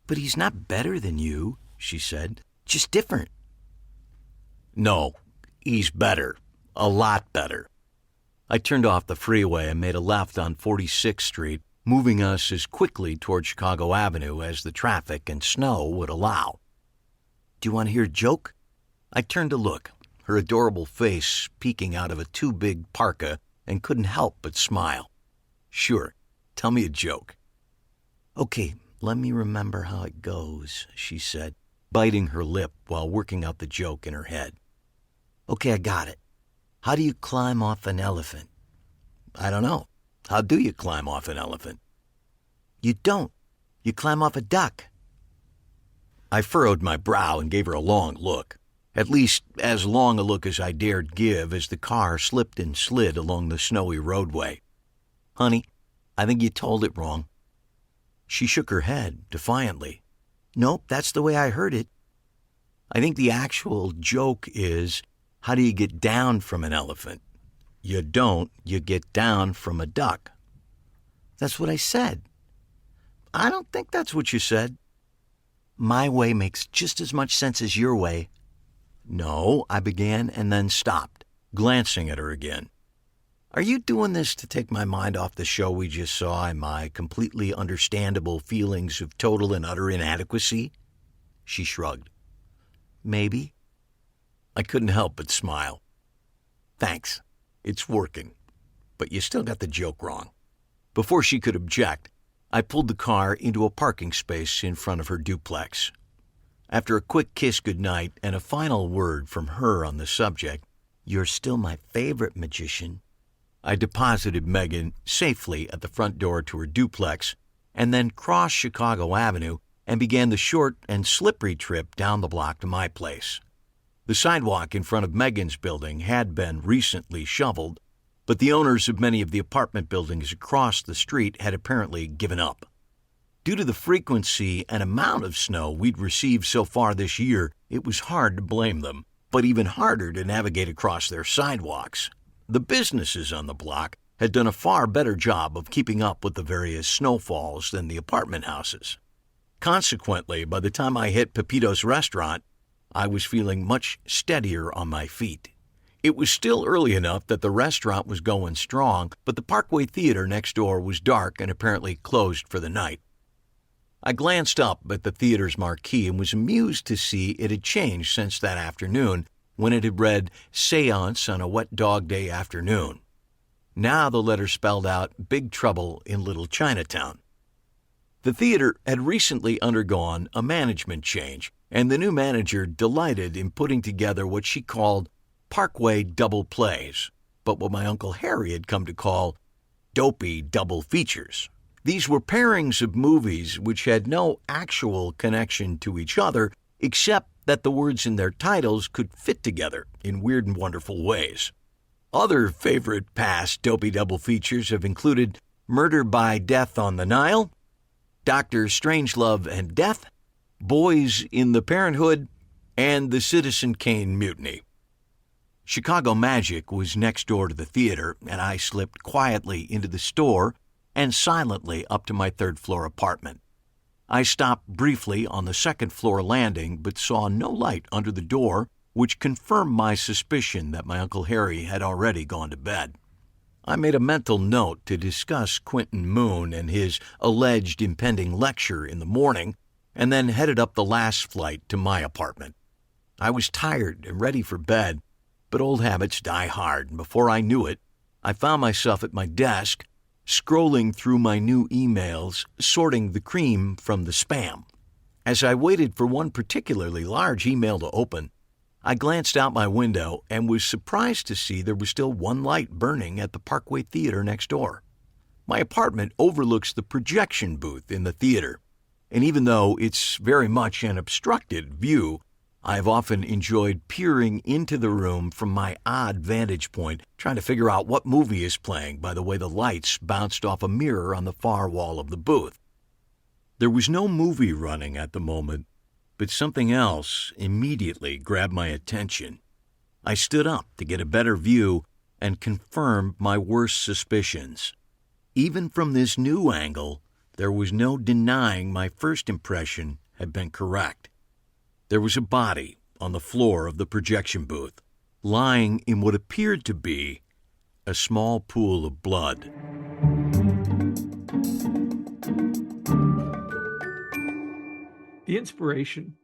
But he's not better than you, she said, just different. No, he's better, a lot better. I turned off the freeway and made a left on 46th Street, moving us as quickly toward Chicago Avenue as the traffic and snow would allow. Do you want to hear a joke? I turned to look, her adorable face peeking out of a too-big parka, and couldn't help but smile. Sure, tell me a joke. Okay, let me remember how it goes, she said, biting her lip while working out the joke in her head. Okay, I got it. How do you climb off an elephant? I don't know. How do you climb off an elephant? You don't. You climb off a duck. I furrowed my brow and gave her a long look. At least as long a look as I dared give as the car slipped and slid along the snowy roadway. Honey, I think you told it wrong. She shook her head defiantly. Nope, that's the way I heard it. I think the actual joke is, how do you get down from an elephant? You don't, you get down from a duck. That's what I said. I don't think that's what you said. My way makes just as much sense as your way. No, I began and then stopped, glancing at her again. Are you doing this to take my mind off the show we just saw and my completely understandable feelings of total and utter inadequacy? She shrugged. Maybe. I couldn't help but smile. Thanks. It's working. But you still got the joke wrong. Before she could object, I pulled the car into a parking space in front of her duplex. After a quick kiss goodnight and a final word from her on the subject, "You're still my favorite magician," I deposited Megan safely at the front door to her duplex and then crossed Chicago Avenue and began the short and slippery trip down the block to my place. The sidewalk in front of Megan's building had been recently shoveled, but the owners of many of the apartment buildings across the street had apparently given up. Due to the frequency and amount of snow we'd received so far this year, it was hard to blame them, but even harder to navigate across their sidewalks. The businesses on the block had done a far better job of keeping up with the various snowfalls than the apartment houses. Consequently, by the time I hit Pepito's restaurant, I was feeling much steadier on my feet. It was still early enough that the restaurant was going strong, but the Parkway Theater next door was dark and apparently closed for the night. I glanced up at the theater's marquee and was amused to see it had changed since that afternoon when it had read "Seance on a Wet Dog Day Afternoon." Now the letter spelled out "Big Trouble in Little Chinatown." The theater had recently undergone a management change, and the new manager delighted in putting together what she called Parkway double plays, but what my Uncle Harry had come to call dopey double features. These were pairings of movies which had no actual connection to each other, except that the words in their titles could fit together in weird and wonderful ways. Other favorite past dopey double features have included Murder by Death on the Nile, Dr. Strangelove and Death, Boys in the Parenthood, and the Citizen Kane Mutiny. Chicago Magic was next door to the theater, and I slipped quietly into the store and silently up to my third-floor apartment. I stopped briefly on the second-floor landing, but saw no light under the door, which confirmed my suspicion that my Uncle Harry had already gone to bed. I made a mental note to discuss Quentin Moon and his alleged impending lecture in the morning, and then headed up the last flight to my apartment. I was tired and ready for bed, but old habits die hard, and before I knew it, I found myself at my desk, scrolling through my new emails, sorting the cream from the spam. As I waited for one particularly large email to open, I glanced out my window and was surprised to see there was still one light burning at the Parkway Theater next door. My apartment overlooks the projection booth in the theater, and even though it's very much an obstructed view, I've often enjoyed peering into the room from my odd vantage point, trying to figure out what movie is playing by the way the lights bounced off a mirror on the far wall of the booth. There was no movie running at the moment, but something else immediately grabbed my attention. I stood up to get a better view and confirmed my worst suspicions. Even from this new angle, there was no denying my first impression had been correct. There was a body on the floor of the projection booth, lying in what appeared to be a small pool of blood. The inspiration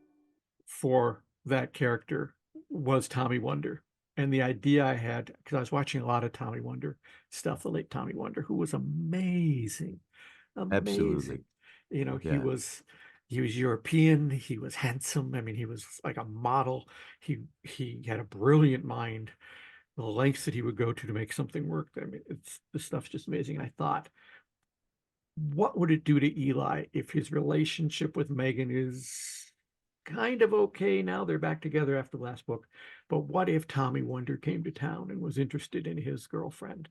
for that character was Tommy Wonder. And the idea I had, because I was watching a lot of Tommy Wonder stuff, the late Tommy Wonder, who was amazing. Absolutely. You know, Yeah. he was European, he was handsome. I mean, he was like a model. He had a brilliant mind. The lengths that he would go to make something work. I mean, this stuff's just amazing. And I thought, what would it do to Eli if his relationship with Megan is kind of okay now? They're back together after the last book. But what if Tommy Wonder came to town and was interested in his girlfriend?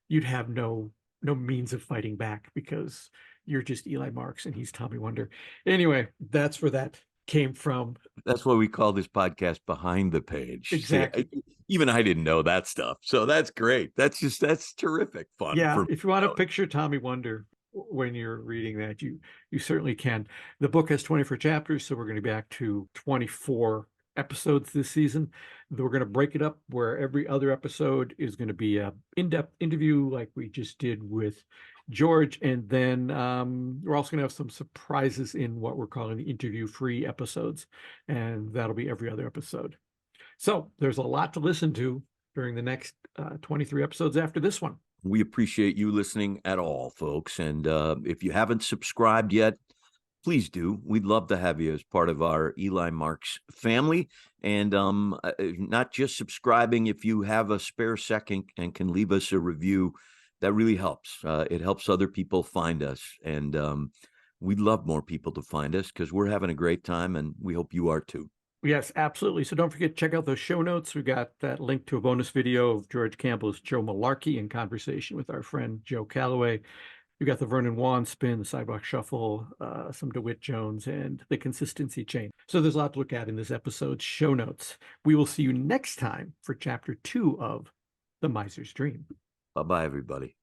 You'd have no means of fighting back because you're just Eli Marks and he's Tommy Wonder. Anyway, that's where that came from. That's why we call this podcast Behind the Page. Exactly. See, even I didn't know that stuff. So that's great. That's terrific fun. Yeah, if you want to picture Tommy Wonder when you're reading that, you certainly can. The book has 24 chapters, so we're going to be back to 24 episodes this season. We're going to break it up where every other episode is going to be a in-depth interview like we just did with George, and then we're also going to have some surprises in what we're calling the interview-free episodes, and that'll be every other episode. So there's a lot to listen to during the next 23 episodes after this one. We appreciate you listening at all, folks. And if you haven't subscribed yet, please do. We'd love to have you as part of our Eli Marks family. And not just subscribing, if you have a spare second and can leave us a review, that really helps. It helps other people find us. And we'd love more people to find us because we're having a great time and we hope you are too. Yes, absolutely. So don't forget, check out those show notes. We got that link to a bonus video of George Campbell's Joe Malarkey in conversation with our friend Joe Calloway. We got the Vernon Wan spin, the Sidewalk Shuffle, some DeWitt Jones, and the Consistency Chain. So there's a lot to look at in this episode's show notes. We will see you next time for Chapter 2 of The Miser's Dream. Bye-bye, everybody.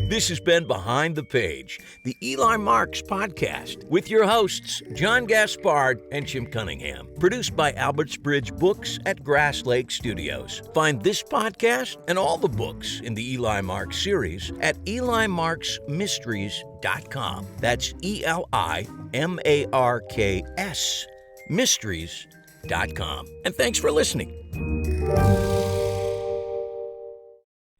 This has been Behind the Page, the Eli Marks podcast, with your hosts, John Gaspard and Jim Cunningham. Produced by Alberts Bridge Books at Grass Lake Studios. Find this podcast and all the books in the Eli Marks series at elimarksmysteries.com. That's ELIMARKS Mysteries.com. And thanks for listening.